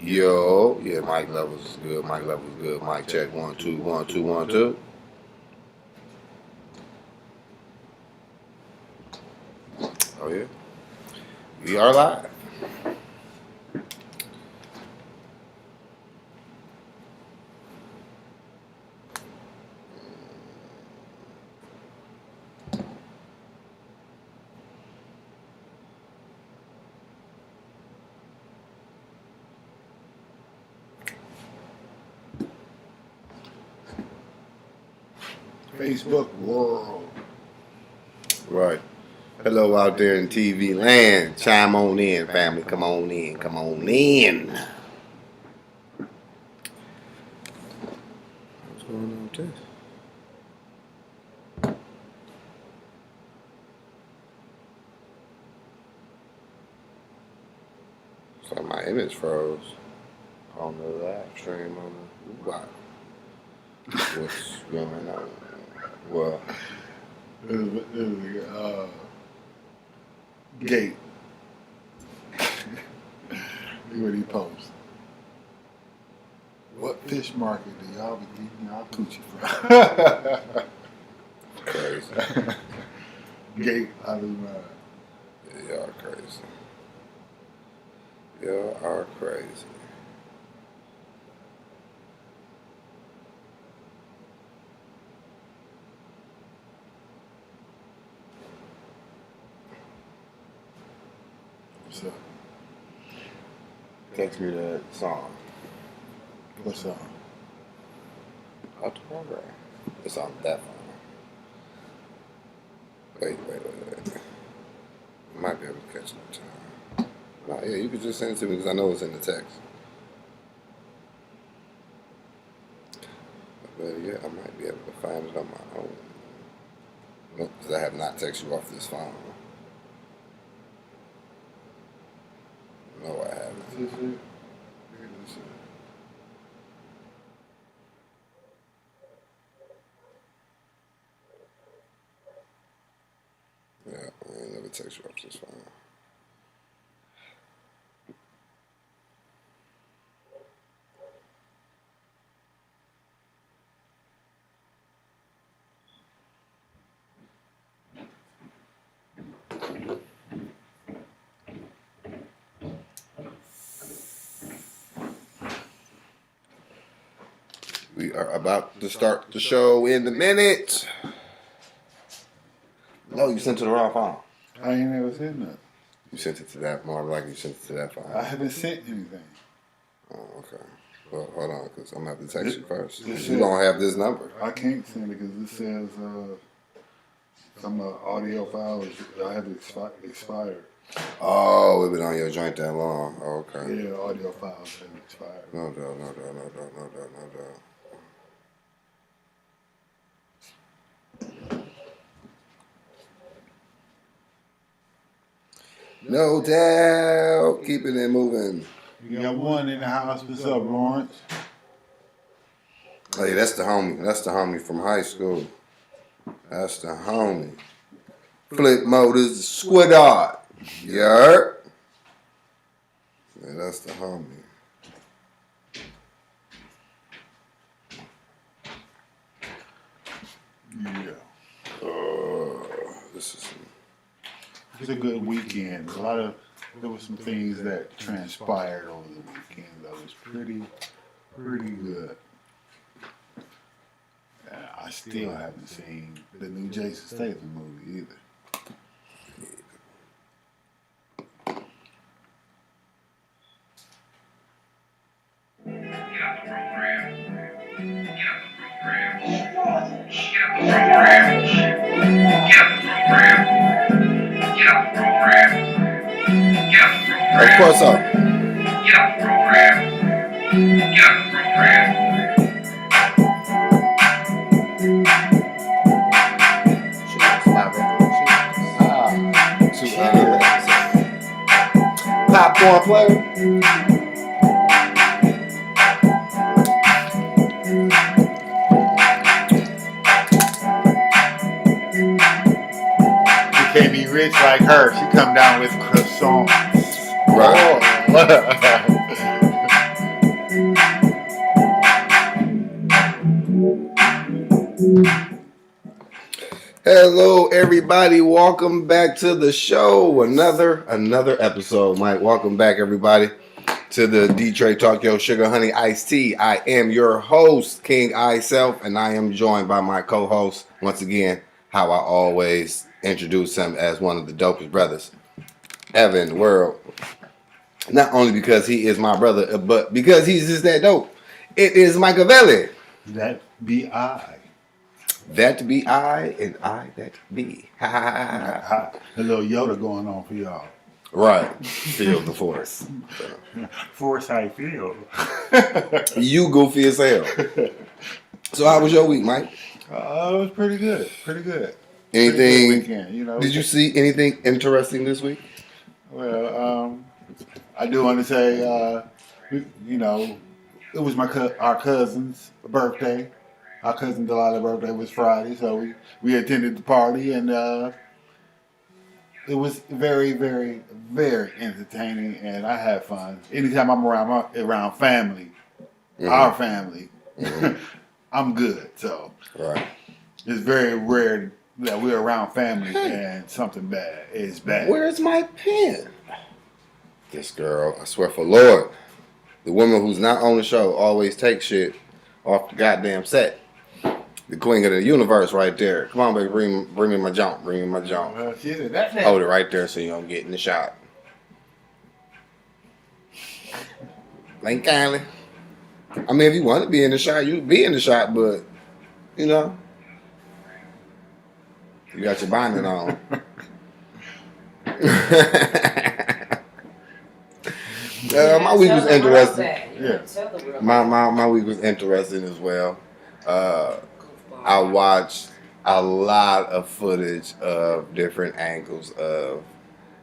Yo, yeah, mic levels is good. Mic levels is good. Mic check 1 2 1 2 1 2. Oh yeah, we are live. Facebook world. Right. Hello out there in TV land. Chime on in, family. Come on in. Come on in. What's going on with this? So my image froze on the live stream on the wow. What's going on? Well, Gate. Look what he posts. What fish market do y'all be getting y'all coochie from? crazy. Gate out of his mind. Yeah, y'all crazy. Y'all are crazy. What's up? Text me that song. What's up? Out the program. It's on that phone. Wait. I might be able to catch it in time. No, yeah, you could just send it to me because I know it's in the text. But yeah, I might be able to find it on my own. No, because I have not texted you off this phone. No, I haven't. Is this it? Look at this. Yeah, I ain't never text you off this phone. We are about to start the show in a minute. No, you sent it to the wrong phone. I ain't never said nothing. You sent it to that more like you sent it to that phone. I haven't sent anything. Oh, okay. Well, hold on, because I'm going to have to text you first. This You don't have this number. I can't send it because it says some audio files I have expired. Oh, it been on your joint that long. Oh, okay. Yeah, audio files have expired. No doubt. No doubt. Keeping it moving. You got one in the house. What's up, Lawrence? Hey, that's the homie. That's the homie from high school. That's the homie. Flip Motors, Squid Art. You heard? Yeah, that's the homie. Yeah. This is It's a good weekend. There were some things that transpired over the weekend that was pretty good. I still haven't seen the new Jason Statham movie either. of course up. Get out the program. Get out the program. Popcorn player. You can't be rich like her. She come down with croissants. Right. Oh. Hello, everybody. Welcome back to the show. Another episode, Mike. Welcome back, everybody, to the Detroit Talk Yo Sugar Honey I.CE. I am your host, King I Self, and I am joined by my co-host once again. How I always introduce him as one of the dopest brothers ever in the world. Not only because he is my brother, but because he's just that dope. It is Machiavelli. That be I. That be I, and I that be. Ha ha ha ha. A little Yoda going on for y'all. Right. Feel the force. Force how you feel. You goofy as hell. So how was your week, Mike? It was pretty good. Pretty good. Anything? Pretty good weekend, you know. Did you see anything interesting this week? Well, I do want to say, you know, it was our cousin's birthday. Our cousin Delilah's birthday was Friday, so we attended the party, and it was very, very, very entertaining, and I had fun. Anytime I'm around family, our family, I'm good. So Right. it's very rare that we're around family and something bad is bad. Where's my pen? This girl, I swear for Lord, the woman who's not on the show always takes shit off the goddamn set. The queen of the universe right there. Come on, baby, bring me my jump. Bring me my jump. Shit, that's Hold it right there so you don't get in the shot. Like kindly. I mean, if you want to be in the shot, you be in the shot, but, you know, you got your binding on. My week was interesting. Yeah. My week was interesting as well. I watched a lot of footage of different angles of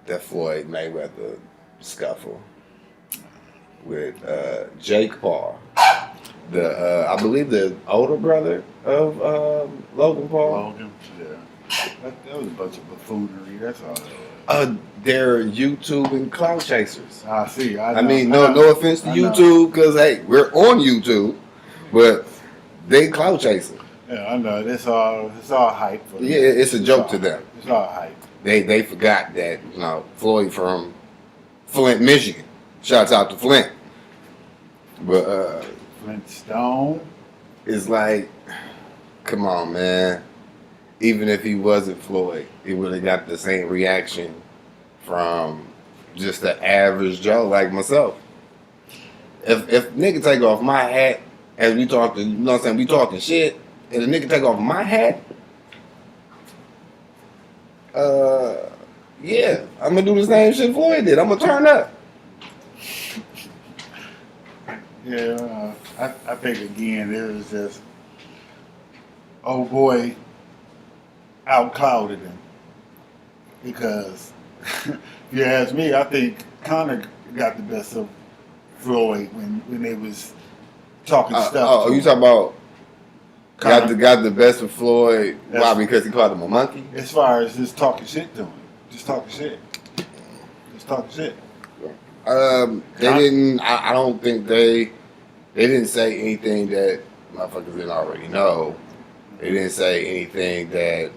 the Floyd Mayweather scuffle with Jake Paul, I believe the older brother of Logan Paul. Logan, yeah. That was a bunch of buffoonery. That's all. They're YouTube and clout chasers. I see. I mean, no offense to YouTube, because hey, we're on YouTube, but they clout chasing. Yeah, I know. It's all hype for them. Yeah, it's a joke to them. It's all hype. They forgot that, you know, Floyd from Flint, Michigan. Shouts out to Flint. But Flintstone. it's like, come on, man. Even if he wasn't Floyd, he would have got the same reaction from just the average Joe like myself. If nigga take off my hat as we talking, you know what I'm saying, we talking shit, and the nigga take off my hat, yeah, I'm gonna do the same shit Floyd did. I'm gonna turn up. Yeah, I think again there was just oh boy outclouded him because if you ask me, I think Connor got the best of Floyd when they was talking stuff. Oh, you talking about got the best of Floyd? Why? Because he called him a monkey? As far as just talking shit to him, just talking shit. They didn't. I don't think they didn't say anything that motherfuckers didn't already know. They didn't say anything that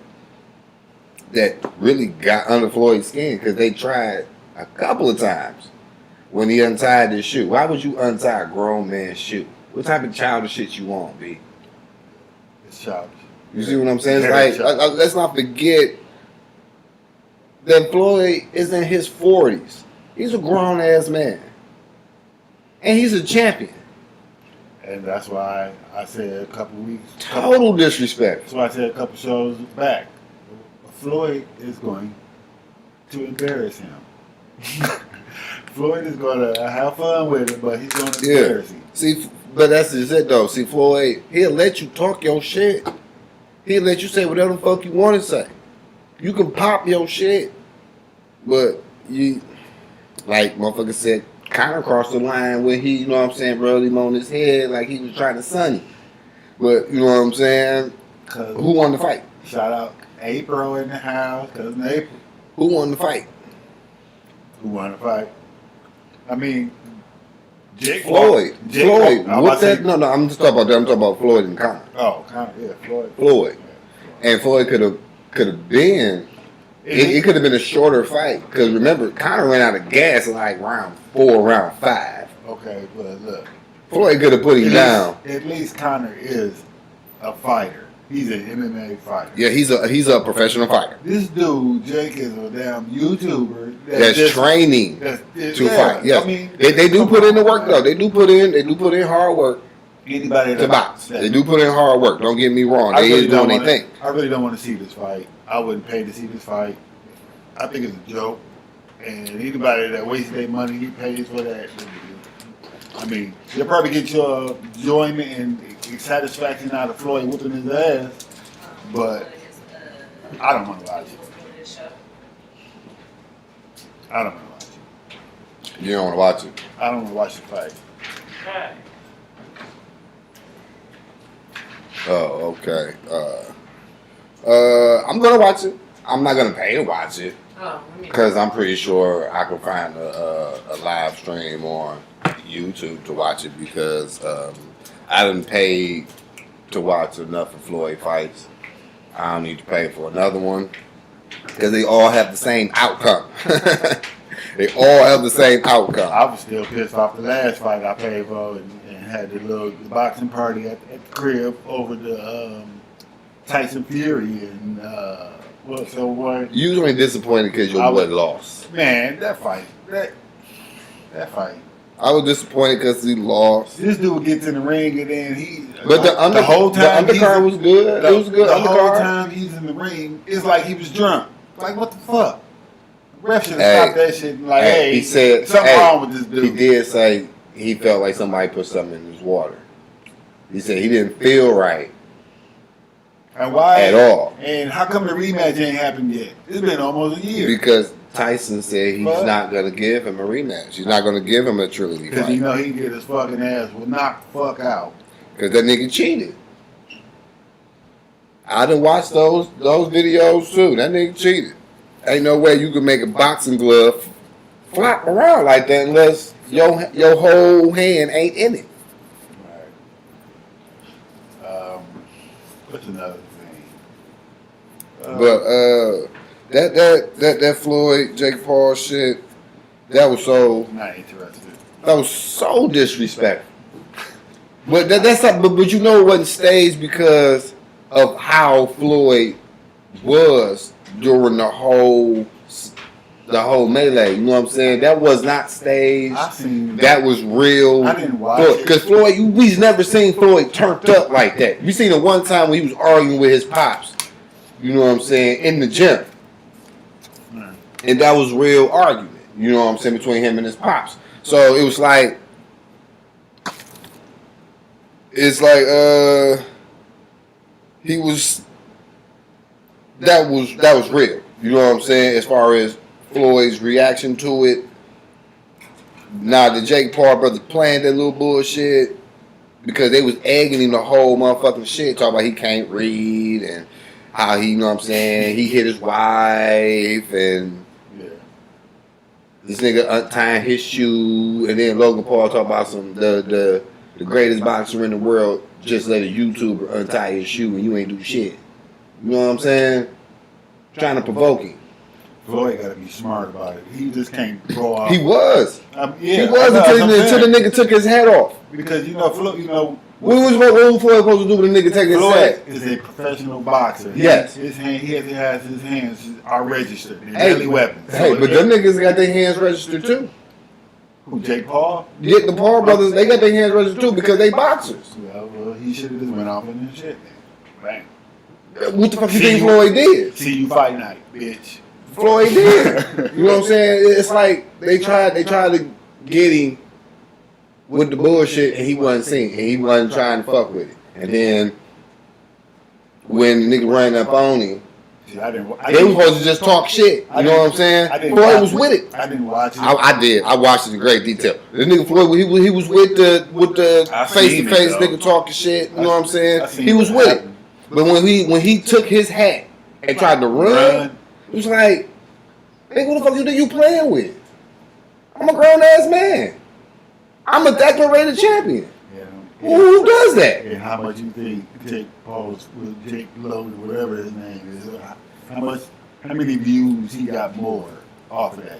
really got under Floyd's skin, because they tried a couple of times when he untied his shoe. Why would you untie a grown man's shoe? What type of childish shit you want, B? It's childish. You see what I'm saying? Very Like, let's not forget that Floyd is in his 40s. He's a grown ass man, and he's a champion. And that's why I said a couple weeks. Total disrespect. That's why I said a couple shows back. Floyd is going to embarrass him. Floyd is going to have fun with it, but he's going to embarrass him. See, but that's just it though. See, Floyd, he'll let you talk your shit. He'll let you say whatever the fuck you want to say. You can pop your shit, but you, like motherfucker said, kind of crossed the line when he, you know what I'm saying, rolled him on his head like he was trying to sun him. But you know what I'm saying? Who won the fight? Shout out April in the house, cousin April. Who won the fight? Who won the fight? I mean, Jake Floyd. Jake Floyd. Paul. What that? No, I'm just talking about that. I'm talking about Floyd and Conor. Oh, Conor. Yeah, Floyd. Floyd. And Floyd could have could have been. It could have been a shorter fight because remember, Conor ran out of gas like round 4, round 5. Okay, but look, Floyd could have put him down. At least Conor is a fighter. He's an MMA fighter. Yeah, he's a professional fighter. This dude, Jake, is a damn YouTuber That's training to fight. Yes, I mean, they do put in the work though. They do put in hard work anybody to box. They do put in hard work. Don't get me wrong. They is doing their thing. I really don't want to see this fight. I wouldn't pay to see this fight. I think it's a joke. And anybody that wastes their money, he pays for that. I mean, they'll probably get your enjoyment and satisfaction out of Floyd whooping his ass, but I don't want to watch it. I don't want to watch it. You don't want to watch it. I don't want to watch the fight. Oh, okay. I'm gonna watch it. I'm not gonna pay to watch it because I'm pretty sure I can find a live stream on YouTube to watch it because I didn't pay to watch enough of Floyd fights. I don't need to pay for another one because they all have the same outcome. They all have the same outcome. I was still pissed off the last fight I paid for and had the boxing party at the crib over the Tyson Fury and what? You was only disappointed because your boy lost. Man, that fight. I was disappointed because he lost. This dude gets in the ring and then he. But the undercard was good. It was good. The whole time he's in the ring, it's like he was drunk. Like what the fuck? Ref should have stopped that shit. And like, hey, he said something wrong with this dude. He did say he felt like somebody put something in his water. He said he didn't feel right. And why? At all. And how come the rematch ain't happened yet? It's been almost a year. Because Tyson said he's not going to give him a rematch. He's not going to give him a trilogy fight. Because you know he can get his fucking ass knocked the fuck out. Because that nigga cheated. I done watched those videos too. That nigga cheated. Ain't no way you can make a boxing glove flop around like that unless your whole hand ain't in it. Right. What's another thing? But that Floyd Jake Paul shit, that was so not interested. That was so disrespectful. But but you know it wasn't staged because of how Floyd was during the whole melee. You know what I'm saying? That was not staged. I seen that was real. I didn't watch it because Floyd, we've never seen Floyd turned up like that. We seen it one time when he was arguing with his pops. You know what I'm saying? In the gym, and that was real argument. You know what I'm saying, between him and his pops. So it was like, he was. That was real. You know what I'm saying? As far as Floyd's reaction to it. Now the Jake Paul brothers playing that little bullshit because they was egging him the whole motherfucking shit, talking about he can't read and how he, you know what I'm saying, he hit his wife and this nigga untying his shoe, and then Logan Paul talk about the greatest boxer in the world just let a YouTuber untie his shoe and you ain't do shit. You know what I'm saying? Trying to provoke him. Floyd got to be smart about it. He just can't go off. He was. He was until the nigga took his hat off. Because Floyd, what was Floyd supposed to do when the nigga take his hat? Floyd is a professional boxer. Yes. He has his hands are registered. They're deadly weapons. Hey, but them niggas got their hands registered too. Who, Jake Paul? Yeah, the Paul brothers, they got their hands registered too because they boxers. Well, he should have just went off in his shit then. Bang. What the fuck you think Floyd did? See you fight night, bitch. Floyd did. You know what I'm saying? It's like they tried to get him with the bullshit and he wasn't seeing it. He wasn't trying to fuck with it. And then when the nigga ran up on him, they were supposed to just talk shit. You know what I'm saying? Floyd was with it. I didn't watch it. I did. I watched it in great detail. The nigga Floyd, he was with the face to face nigga talking shit. You know what I'm saying? He was with it. But when he took his hat and tried to run, it was like, hey, who the fuck you playing with? I'm a grown ass man. I'm a decorated champion. Yeah. Who does that? And how much you think Jake Paul's, Jake Logan, whatever his name is, How many views he got more off of that?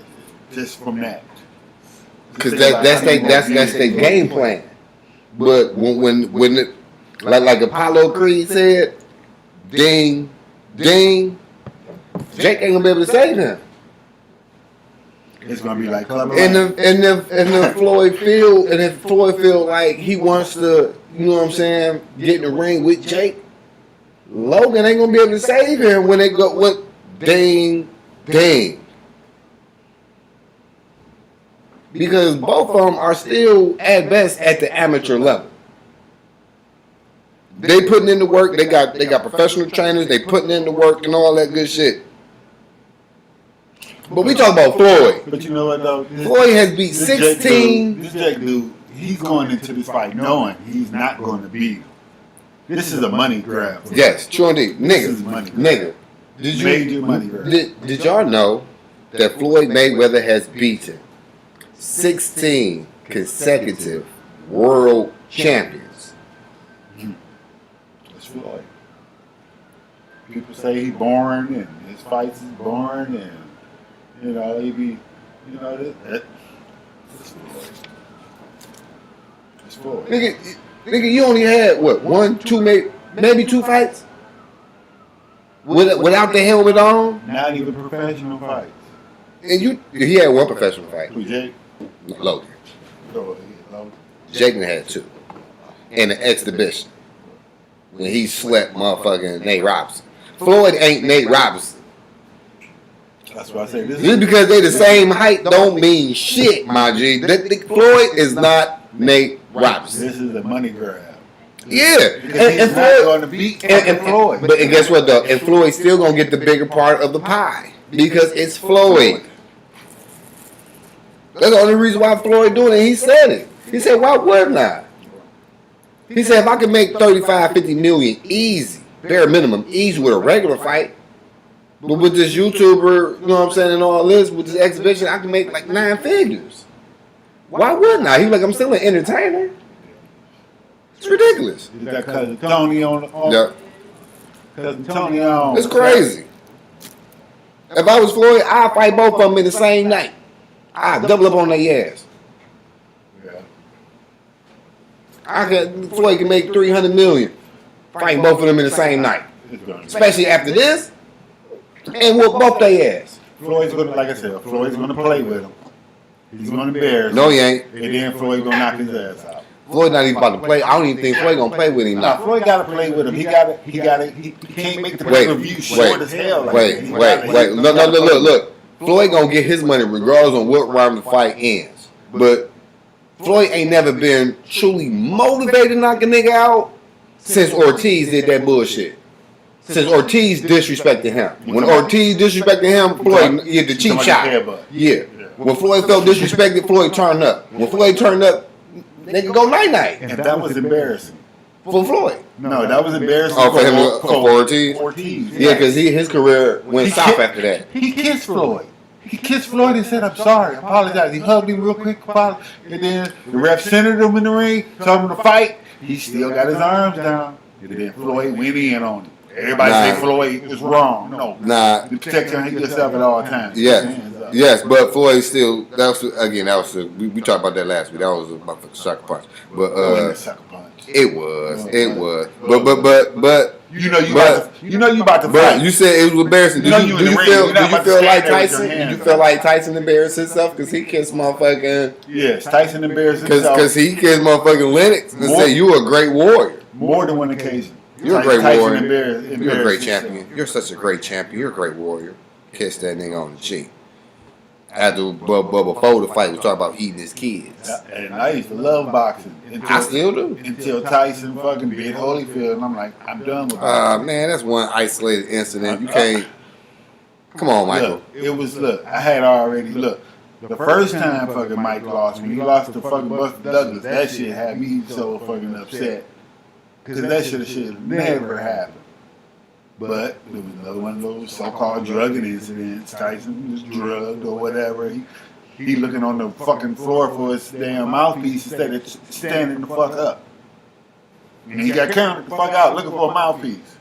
Just from that. Because that's their game plan. But when it, like Apollo Creed said, ding, ding, Jake ain't gonna be able to save him. It's gonna be like Club And if Floyd feel like he wants to, you know what I'm saying, get in the ring with Jake, Logan ain't gonna be able to save him when they go with ding, ding. Because both of them are still at best at the amateur level. They putting in the work. They got professional trainers. They putting in the work and all that good shit. But we talk about Floyd. But you know what though? Floyd has beat 16. This Jake dude, he's going into this fight knowing he's not going to beat him. This is a money grab. Yes, true indeed. This is money grab. Nigga. Major money grab. Did y'all know that Floyd Mayweather has beaten 16 consecutive world champions? It's Floyd. People say he's boring and his fights is boring and you know he be it's Floyd. It's Floyd. Nigga, you only had what, 1, 2, maybe 2 fights without the helmet on, Not even professional fights. and he had 1 professional fight. Who, Jake? Logan. Oh, Jake had 2 in an exhibition when he slept motherfucking Nate Robinson. Floyd ain't Nate Robinson. That's why I say this. Just because they the same height don't mean shit, my G. Floyd is not Nate Robinson. This is a money grab. Yeah, Because he's not going to beat Floyd. But guess what though? And Floyd's still gonna get the bigger part of the pie because it's Floyd. That's the only reason why Floyd doing it. He said it. He said, "Why wouldn't I?" He said, "If I can make 35, 50 million easy, bare minimum, easy with a regular fight, but with this YouTuber, you know what I'm saying, and all this, with this exhibition, I can make like 9 figures. Why wouldn't I?" He was like, "I'm still an entertainer." It's ridiculous. You got cousin Tony on. Yeah. Cousin Tony on. It's crazy. If I was Floyd, I'd fight both of them in the same night. I'd double up on their ass. Yeah. Floyd can make 300 million fighting both of them in the same night. Especially after this. And whoop both their ass. Floyd's gonna, like I said, Floyd's gonna play with him. He's gonna embarrass him. No, he ain't. And then Floyd's gonna knock his ass out. Floyd not even about to play. I don't even think Floyd gonna play with him Nah, now. Floyd gotta play with him. He can't make the pay-per-view short as hell. Like Wait. that. Look. Floyd gonna get his money regardless on what round the fight ends. But Floyd ain't never been truly motivated to knock a nigga out since Ortiz did that bullshit. Since Ortiz disrespected him. When Ortiz disrespected him, Floyd hit the cheap shot. Yeah. When Floyd felt disrespected, Floyd turned up. When Floyd turned up, nigga go night-night. And that was embarrassing. For Floyd. No, that was embarrassing Oh, for him, for Ortiz? Ortiz. Yeah, because his career went south after that. He kissed Floyd. He kissed Floyd and said, "I'm sorry, I apologize." He hugged him real quick, and then the ref centered him in the ring, told him to fight. He still got his arms down. And then Floyd went in on him. Everybody say Floyd is wrong. No. Nah. You protect yourself at all times. Yes, but Floyd still, we talked about that last week. That was about the sucker punch. But it was. But you about to but fight. you said it was embarrassing. Do you feel like Tyson? Do You feel like Tyson embarrassed himself because he kissed motherfucking? Yes, Tyson embarrassed himself. Because he kissed motherfucking Lennox and said you a great warrior. More than one occasion. You're a great warrior. Embarrassed You're a great champion. You're such a great champion. You're a great warrior. Kiss that nigga on the cheek. After before the fight, we talk about eating his kids. And I used to love boxing. I still do. Until Tyson fucking beat Holyfield, and I'm like, I'm done with boxing. Man, that's one isolated incident. You can't. Come on, Michael. I had already, the first time fucking Mike lost, when he lost to fucking Buster Douglas, that shit had me so fucking upset. Because that should never happen. But there was another one of those so-called drugging incidents. Tyson was drugged or whatever. He looking on the fucking floor for his damn mouthpiece instead of standing the fuck up. And he got counted the fuck out looking for a mouthpiece.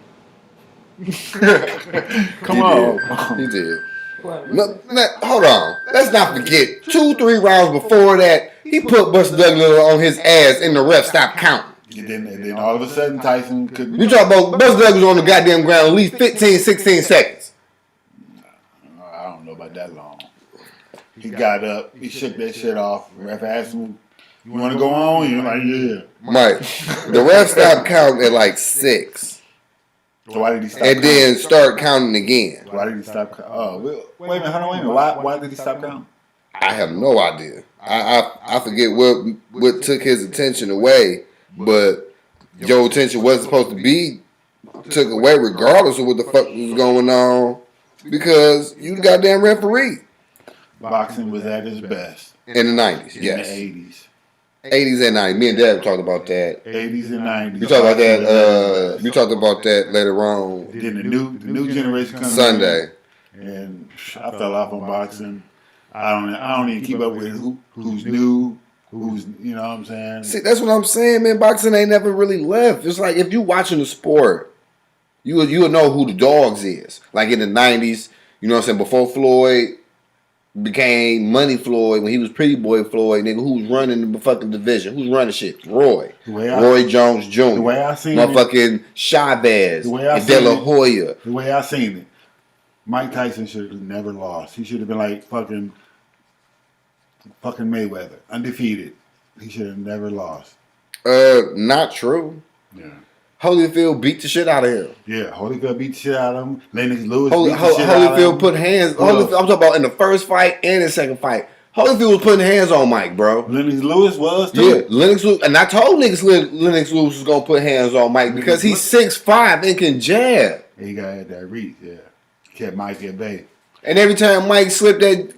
Come on. He did. No, hold on. Let's not forget. 2-3 rounds before that, he put Buster Douglas on his ass and the ref stopped counting. And then all of a sudden Tyson couldn't. You talk about Buster Douglas on the goddamn ground at least 15, 16 seconds. I don't know about that long. He got up. He shook that shit off. The ref asked him, "You want to go on?" You're like, "Yeah." Right. The ref stopped counting at like 6. So why did he stop? And counting? then start counting again. Why did he stop? Wait a minute, hold on, wait a minute. Why did he stop counting? I have no idea. I forget what took his attention away, but your attention wasn't supposed to be took away regardless of what the fuck was going on because you the goddamn referee. Boxing was at its best In the 90s, in yes. the 80s. 80s and 90s. Me and Dad talked about that. 80s and 90s. You talked about that. You talked about that later on Then the new generation comes Sunday. in, and I fell off on boxing. I don't even keep up with who's new, who's you know what I'm saying. See, that's what I'm saying, man. Boxing ain't never really left. It's like if you watching the sport, you'll know who the dogs is. Like in the 90s, you know what I'm saying. Before Floyd became Money Floyd, when he was Pretty Boy Floyd, nigga, who was running the fucking division? Who's running shit? Roy Jones Jr. The way I seen motherfucking Chavez, and De La Hoya. The way I seen it, Mike Tyson should have never lost. He should have been like fucking Mayweather, undefeated. He should have never lost. Not true. Yeah. Holyfield beat the shit out of him. Yeah, Holyfield beat the shit out of him. Lennox Lewis beat the shit out of Holyfield him. put hands. I'm talking about in the first fight and the second fight. Holyfield was putting hands on Mike, bro. Lennox Lewis was too. Yeah, Lennox Lewis, and I told niggas Lennox Lewis was gonna put hands on Mike because he's 6'5" and can jab. He got that reach. Yeah, kept Mike at bay. And every time Mike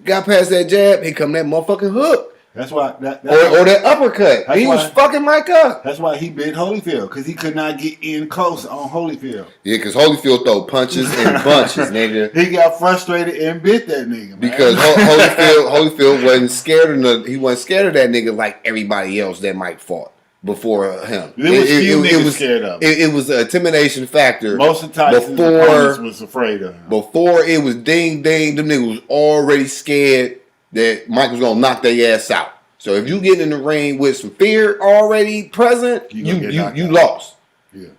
got past that jab, he come that motherfucking hook. That's why or that uppercut. He was fucking Mike up. That's why he bit Holyfield, because he could not get in close on Holyfield. Yeah, because Holyfield throw punches and bunches, nigga. He got frustrated and bit that nigga, man. Because Holyfield wasn't scared of he wasn't scared of that nigga like everybody else that Mike fought before him. It was scared of him. It was an intimidation factor. Most of Tyson's opponents was afraid of him. Before it was ding ding, them niggas was already scared that Mike was gonna knock their ass out. So if you get in the ring with some fear already present, you lost. Yeah.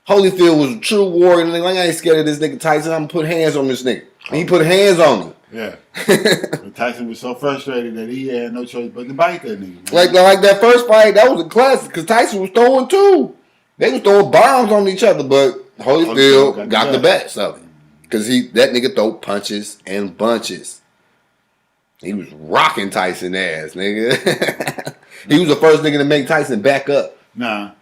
Holyfield was a true warrior. Like, I ain't scared of this nigga Tyson. I'm gonna put hands on this nigga. And he put hands on him. Yeah. But Tyson was so frustrated that he had no choice but to bite that nigga. Man. Like that first fight, that was a classic because Tyson was throwing too. They was throwing bombs on each other, but Holyfield got the best of it. Because that nigga throw punches and bunches. He was rocking Tyson ass, nigga. He was the first nigga to make Tyson back up. Nah.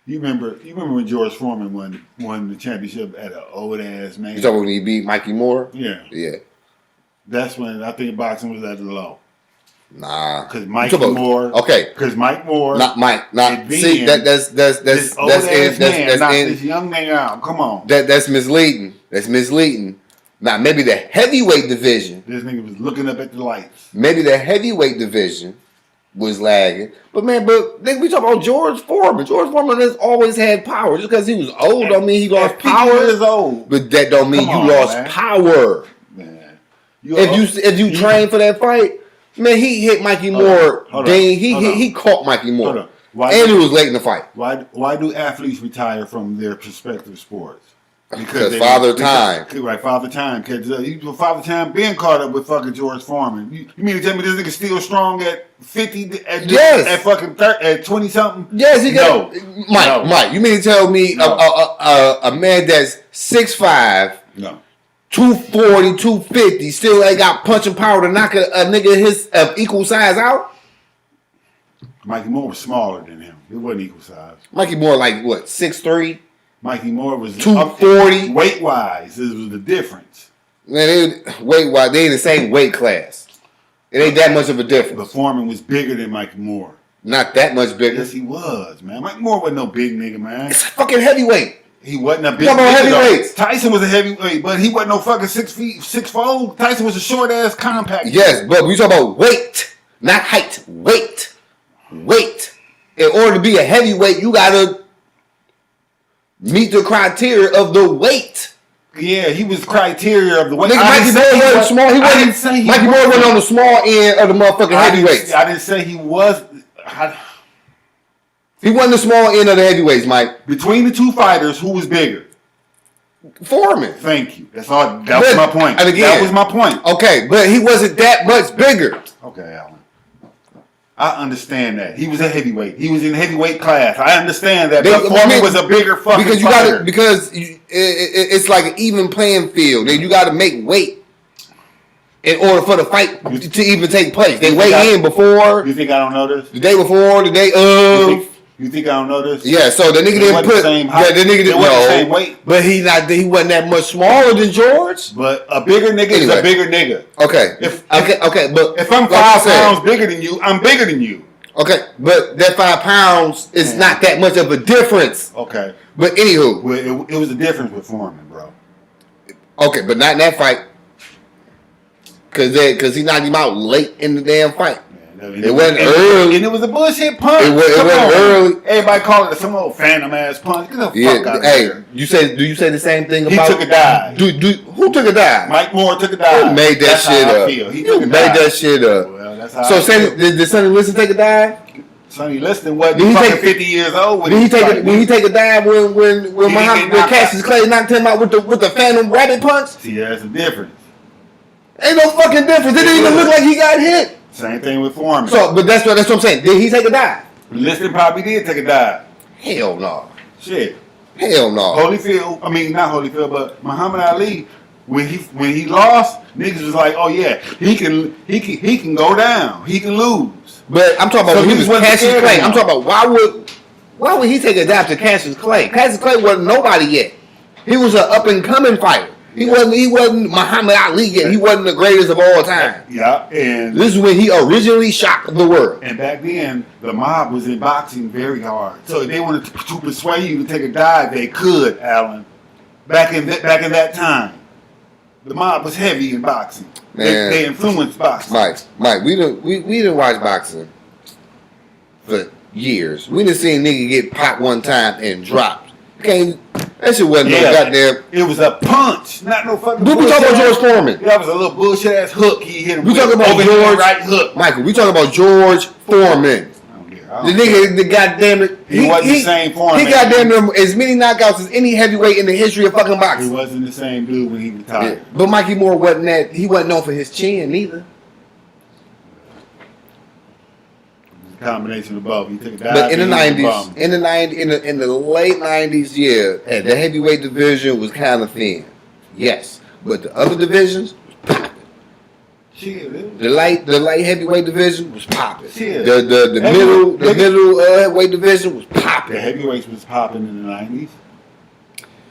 You remember when George Foreman won the championship at an old ass man? You talking when he beat Mikey Moore? Yeah. Yeah. That's when I think boxing was at the low. Nah. Because Mikey Moore. Okay. Because Mike Moore. Not Mike. Not see that's this old ass man knocked this young nigga out. Come on. That's misleading. That's misleading. Now, maybe the heavyweight division. This nigga was looking up at the lights. Maybe the heavyweight division was lagging. But, man, nigga, we talk about George Foreman. George Foreman has always had power. Just because he was old don't mean he lost power. Years old. But that don't mean you lost power. Man. If you train for that fight, man, he hit Mikey Moore. He caught Mikey Moore. And he was late in the fight. Why do athletes retire from their prospective sports? Because Father Time. Right, Father Time. Because Father Time being caught up with fucking George Foreman. You mean to tell me this nigga still strong at 50? At fucking 30, at 20 something? Yes, he got. No. Mike, you mean to tell me a man that's 6'5", 240, 250, still ain't got punching power to knock a nigga his equal size out? Mikey Moore was smaller than him. It wasn't equal size. Mikey Moore, like what, 6'3"? Mikey Moore was 240. Weight wise, this was the difference. Man, weight wise, they in the same weight class. It ain't that much of a difference. But Foreman was bigger than Mikey Moore. Not that much bigger. Yes, he was, man. Mikey Moore wasn't no big nigga, man. It's fucking heavyweight. He wasn't a big nigga. Heavyweights. Tyson was a heavyweight, but he wasn't no fucking 6'4". Tyson was a short ass compact. Yes, but we talk about weight, not height. Weight. In order to be a heavyweight, you gotta meet the criteria of the weight. Yeah, he was criteria of the weight. Nigga, Mikey Moore wasn't small. He wasn't. Mikey Moore wasn't on the small end of the motherfucking heavyweights. I didn't say he was. He wasn't the small end of the heavyweights, Mike. Between the two fighters, who was bigger? Foreman. Thank you. That's all. That was my point. And again, that was my point. Okay, but he wasn't that much bigger. Okay, Alan. I understand that. He was a heavyweight. He was in heavyweight class. I understand that. But Foreman was a bigger fucking because fighter. It's like an even playing field. And you got to make weight in order for the fight to even take place. They weigh in before. You think I don't know this? The day before, the day of. You think I don't know this? Yeah, so the nigga didn't put. Yeah, the nigga didn't know. Same weight. But he wasn't that much smaller than George. But a bigger nigga is a bigger nigga. Okay. Okay. But if I'm 5 pounds bigger than you, I'm bigger than you. Okay, but that 5 pounds is not that much of a difference. Okay. But anywho, well, it was a difference with Foreman, bro. Okay, but not in that fight. Cause he knocked him out late in the damn fight. It wasn't early. And it was a bullshit punch. It wasn't early. Everybody called it some old phantom ass punch. Get the fuck out of here. Do you say the same thing about? He took a dive. Who took a dive? Mike Moore took a dive. Who made that shit up? He took a dive. Made that shit up. Well, that's how so did Sonny Liston take a dive? Sonny Liston wasn't fucking 50 years old. Did he take a dive when Cassius Clay knocked him out with the phantom rabbit punch? See, that's the difference. Ain't no fucking difference. It didn't even look like he got hit. Same thing with Foreman. So, but that's what I'm saying. Did he take a dive? Liston probably did take a dive. Hell no. Shit. Hell no. Holyfield. I mean, not Holyfield, but Muhammad Ali. When he lost, niggas was like, oh yeah, he can go down. He can lose. But I'm talking about when he was Cassius Clay. I'm talking about why would he take a dive to Cassius Clay? Cassius Clay wasn't nobody yet. He was an up and coming fighter. He wasn't Muhammad Ali yet. He wasn't the greatest of all time. Yeah, and this is when he originally shocked the world. And back then, the mob was in boxing very hard. So if they wanted to persuade you to take a dive, they could, Alan. Back in that time, the mob was heavy in boxing. Man, they influenced boxing. Mike, we didn't watch boxing for years. We didn't see a nigga get popped one time and dropped. That shit wasn't no goddamn. It was a punch, not no fucking. We talking about George Foreman. That was a little bullshit ass hook he hit him. We talking about George right hook. Michael, we talking about George Foreman. The nigga, the goddamn it, he wasn't the same Foreman. He goddamn as many knockouts as any heavyweight in the history of fucking boxing. He wasn't the same dude when he retired. Yeah. But Mikey Moore wasn't that. He wasn't known for his chin neither. Combination of both. He took a dive. But in the '90s, in the late '90s, yeah, the heavyweight division was kind of thin. Yes, but the other divisions was popping. The light heavyweight division was popping. The middle weight division was popping. The heavyweights was popping in the '90s.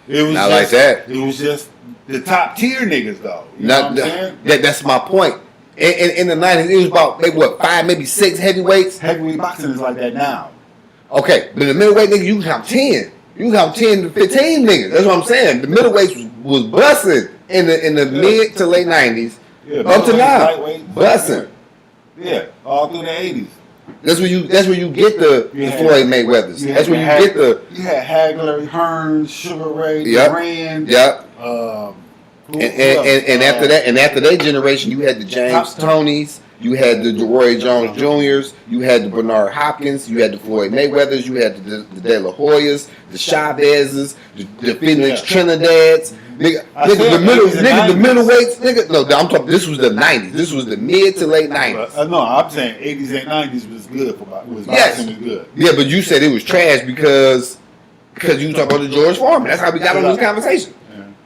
It was not like that. It was just the top tier niggas though. You know what I'm saying? That's my point. In the '90s, it was about maybe 5, maybe 6 heavyweights. Heavyweight boxing is like that now. Okay, but the middleweight niggas, you can count 10. You can count 10 to 15 niggas. That's what I'm saying. The middleweights was busting in the mid to late '90s, up to now, busting. Yeah, all through the '80s. That's where you get the Floyd Mayweathers. That's where you get the. You had Hagler, Hearns, Sugar Ray, Duran. Yep. And after that generation, you had the James Tonys, you had the Roy Jones Juniors, you had the Bernard Hopkins, you had the Floyd Mayweathers, you had the De La Hoyas, the Chavezes, the Phoenix Trinidads. The middleweights, nigga. No, I'm talking. This was the '90s. This was the mid to late '90s. No, I'm saying '80s and '90s was good for boxing. Was good. Yeah, but you said it was trash because you talk about the George Foreman. That's how we got on this conversation.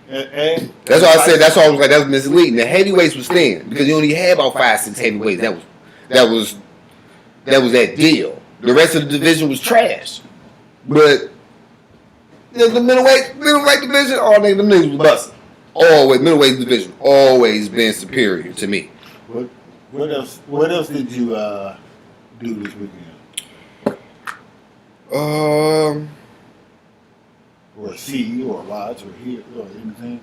That's why I said. That's why I was like, that was misleading. The heavyweights was thin because you only had about 5, 6 heavyweights. That was that deal. The rest of the division was trash. But the middleweight division, all niggas, them niggas was busting. Always middleweight division always been superior to me. What else did you do this weekend? Or see, or watch, or hear, or anything?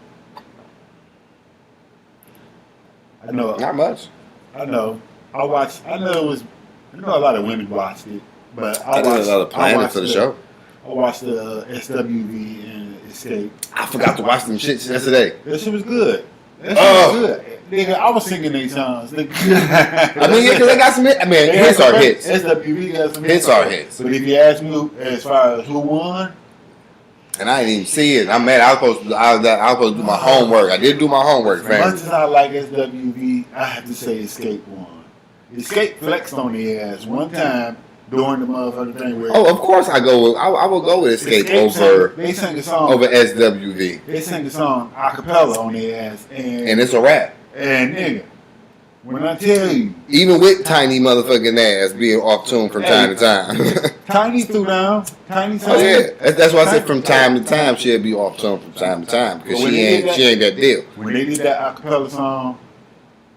I know. Not much. I know. I watched. I know a lot of women watched it, but I did a lot of planning for the show. I watched the SWV and Escape. I forgot to watch them shits yesterday. That shit was good. That shit was good. Nigga, I was singing these songs. I mean, yeah, because they got some hits. I mean, hits are hits. SWV got some Hits are hits. But if you ask me as far as who won, and I didn't even see it. I'm mad. I was supposed to do my homework. I did do my homework, as fam. much as I like SWV, I have to say Escape won. Escape flexed on the ass one time during the motherfucking thing where. Oh, of course I will go with Escape over. They sang a song over SWV. They sang a song a cappella on their ass, and it's a rap. And nigga, when I tell you, even with Tiny motherfucking ass being off tune from time to time. Tiny threw down. Tiny. Oh yeah, that's why I said from time to time she'll be off tune from time to time because she ain't that deal. When they did that acapella song,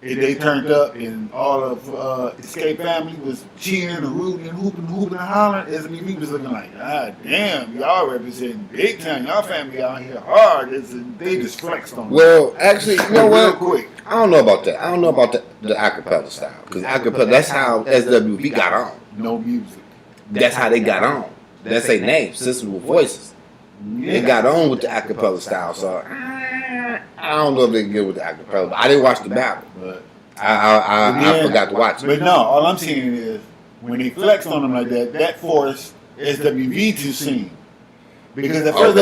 they turned up and all of Escape family was cheering and rooting and hooping and hollering. SWV was looking like, God damn, y'all representing big time. Y'all family out here hard. They just flexed on. Well, actually, you know what? Real quick. I don't know about that. I don't know about the acapella style because acapella that's how SWV got on. No music. That's how they got on. That's their name, Sisters with Voices. Yeah. They got on with the acapella style, so I don't know if they can get with the acapella. But I didn't watch the battle. But I forgot to watch it. But no, all I'm saying is when they flexed on them like that, that forced SWV to sing. Because at first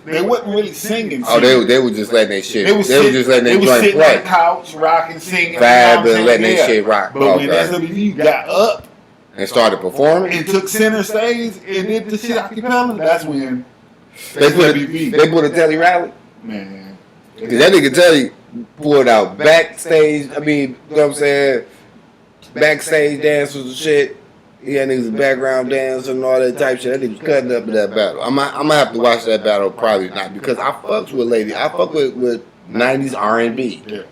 they wasn't really singing. Oh, they were just letting their shit. They were just letting their joint sitting play. on the couch, rocking, singing, vibing, and letting their shit rock. But when SWV got up and started performing and took center stage and did the shit acapella, that's when they put a Telly rally. Man, because that nigga Telly pulled out backstage. I mean, you know what I'm saying? Backstage dancers and shit. He had niggas background dancing and all that type shit. That nigga was cutting up in that battle. I'm gonna have to watch that battle probably not because I fucks with lady. I fuck with 90s R&B. Yeah.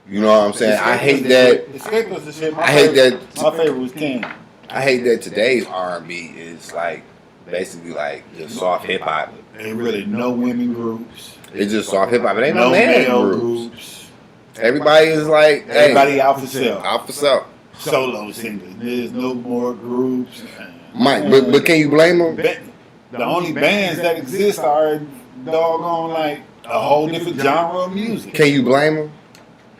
You know what I'm saying? I hate that. Escape was the shit. I hate that. My favorite was Ken. I hate that today's R&B is like basically like just soft hip hop. Ain't really no women groups. It's just soft hip hop. It ain't no no man male groups. Everybody is like everybody out for self. Out for self. Solo singers. There's no more groups. Mike, but can you blame them? The only bands that exist are doggone like a whole different genre of music. Can you blame them?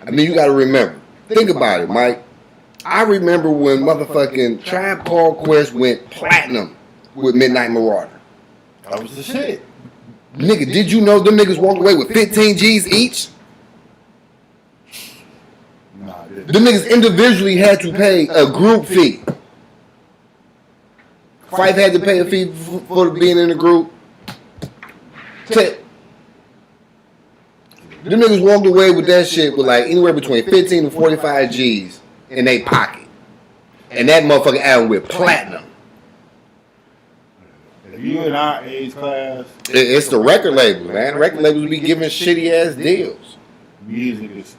I mean, you got to remember. Think about it, Mike. I remember when motherfucking Tribe Called Quest went platinum with Midnight Marauder. That was the shit. Nigga, did you know them niggas walked away with 15 G's each? Nah, them niggas individually had to pay a group fee. Fife had to pay a fee for being in the group. Them niggas walked away with that shit with like anywhere between 15 to 45 G's in their pocket. And that motherfucking album with platinum. You in our age class. It's the record labels, man. Record labels be giving shitty ass deals. Music is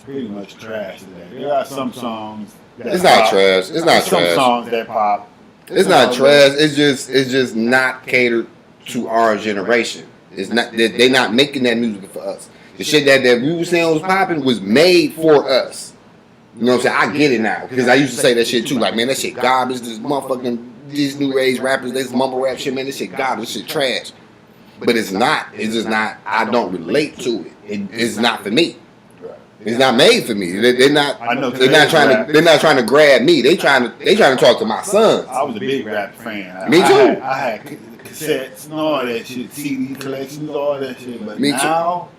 pretty much trash today. There are some songs that it's not trash. It's not trash. Some songs that pop. It's not trash. It's just not catered to our generation. It's not that they not making that music for us. The shit that we were saying was popping was made for us. You know what I'm saying? I get it now because I used to say that shit too. Like, man, that shit garbage. This motherfucking these new age rappers, this mumble rap shit, man, this shit garbage. This shit trash. But it's not. It's just not. I don't relate to it. It's not for me. It's not made for me. They're not. They're not trying to grab me. They trying to talk to my sons. I was a big rap fan. Me too. I had cassettes and all that shit, CD collections, all that shit. But me now,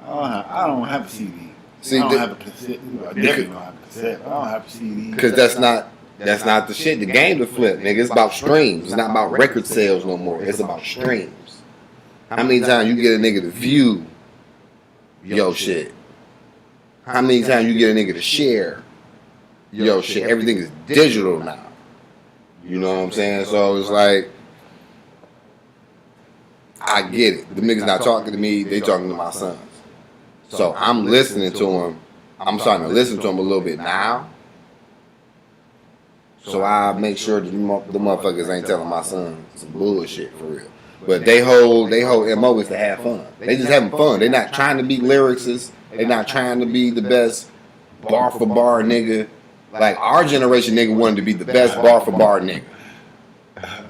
I don't have a CD. See, I don't have a cassette. I definitely don't have a cassette. I don't have a CD. Because that's not the shit. The game to flip, nigga. It's about streams. It's not about record sales no more. It's about streams. How many times you get a nigga to view your shit? How many times you get a nigga to share your shit? Everything is digital now. You know what I'm saying? So it's like, I get it. The niggas not talking to me, they talking to my sons. So I'm listening to them. I'm starting to listen to them a little bit now. So I make sure that the motherfuckers ain't telling my sons some bullshit for real. But they whole MO is to have fun. They just having fun. They're not trying to be lyricists. They're not trying to be the best bar for bar nigga. Like our generation nigga wanted to be the best bar for bar nigga.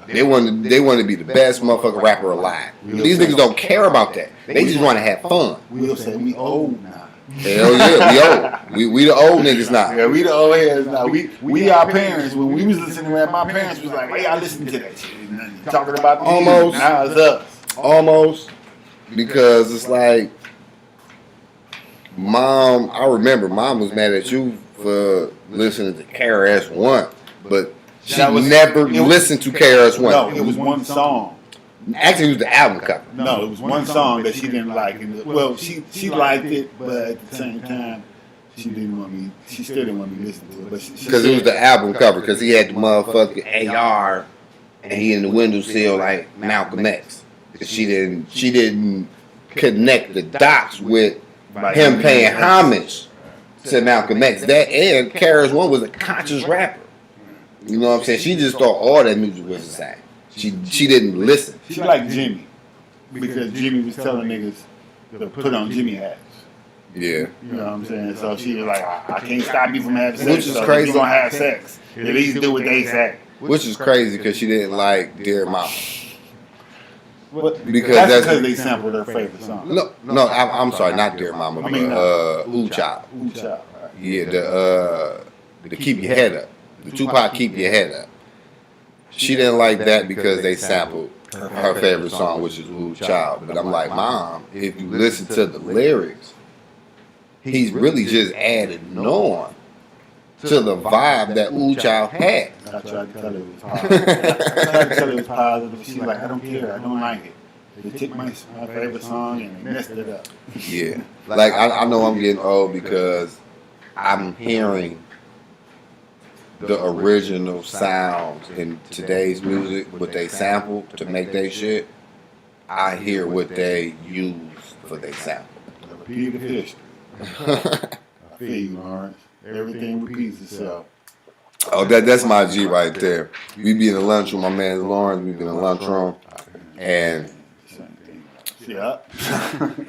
They want to be the best motherfucking rapper alive. These niggas don't care about that. They just want to have fun. We'll say we old now. Hell yeah, we old. We the old niggas now. Yeah, we the old heads now. We our parents. When we was listening to rap, my parents was like, why y'all listening to that shit? And talking about the Almost. music. Now it's us. Almost. Because it's like, Mom, I remember Mom was mad at you for listening to KRS-One, but she never listened to KRS-One. No, it was one song. Actually, it was the album cover. No, it was one song that she didn't like. Well, she liked it, but at the same time, she didn't want me. She still didn't want me to listen to it. But because it was the album cover. Because he had the motherfucking AR, and he in the windowsill like Malcolm X. She didn't connect the dots with him paying homage to Malcolm X. That and KRS-One was a conscious rapper. You know what I'm saying? She just thought all that music was the same. She didn't listen. She liked Jimmy because Jimmy was telling niggas to put on Jimmy hats. Yeah. You know what I'm saying? So she was like, I can't stop you from having sex. Which is so crazy. If you gonna have sex, at least do what they say. Which is crazy because she didn't like Dear Mama. Because that's because they sampled her favorite song. No, I'm sorry, not Dear Mama, but Ooh Child. Ooh Child. Right. Yeah, the Keep Your Head Up. The Tupac Keep Your Head Up. She didn't like that because they sampled her favorite song, which is Ooh Child. But I'm like, Mom, if you listen to the lyrics, he's really just added on to the vibe that Ooh Child had. I tried to tell her it was positive. She's like, I don't care. I don't like it. They took my favorite song and they messed it up. Yeah. Like, I know I'm getting old because I'm hearing the original sounds in today's music, what they sample to make their shit. I hear what they use for their sample. Repeat of history. I feel you, Lawrence. Everything repeats itself. Oh, that's my G right there. We be in the lunchroom, my man Lawrence, we be in the lunchroom, and yeah.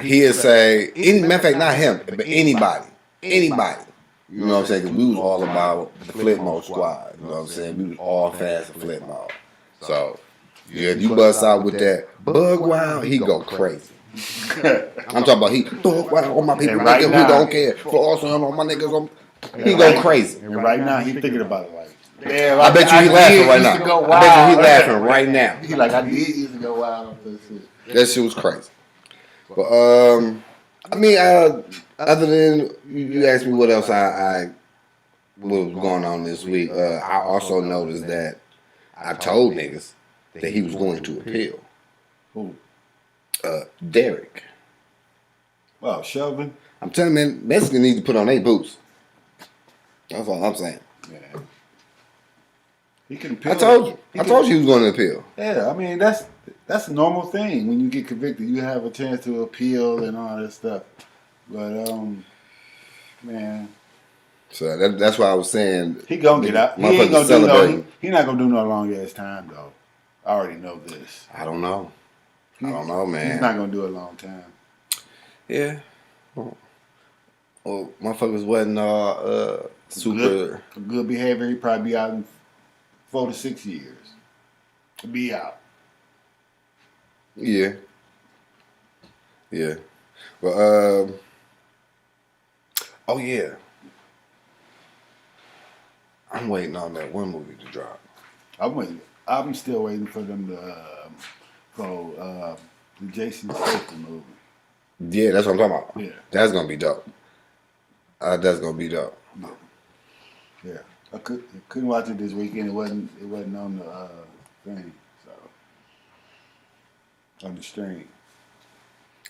he'll say, matter of fact, not him, but anybody. You know what I'm saying? 'Cause we was all about the flip mode squad. You know what I'm saying? We was all fans of flip mode. So, yeah, if you bust out with that bug wild, he go crazy. I'm talking about he bug wild on my people, right niggas, now, we don't care. For also on my niggas, he go crazy. And right now, he's thinking about it like, damn, I bet you he laughing right now. I bet you he laughing right now. He like, I used to go wild off this shit. That shit was crazy. But I mean, other than you asked me what else I what was going on this week, I also noticed that I told niggas that he was going to appeal. Who? Derek. Oh, Shelvin? I'm telling you, man, Mexicans need to put on their boots. That's all I'm saying. Yeah. He can appeal. I told you he was going to appeal. Yeah, I mean that's a normal thing. When you get convicted, you have a chance to appeal and all that stuff. But man. So that's why I was saying He gonna get out. He ain't gonna do no. He not gonna do no long ass time though. I already know this. I don't know. Man. He's not gonna do a long time. Yeah. Well, motherfuckers wasn't super good behavior. He probably be out in 4 to 6 years. Be out. Yeah. But oh yeah. I'm waiting on that one movie to drop. I'm still waiting for them to the Jason Statham movie. Yeah, that's what I'm talking about. Yeah. That's gonna be dope. That's gonna be dope. Yeah. I couldn't watch it this weekend. It wasn't on the thing, so on the stream.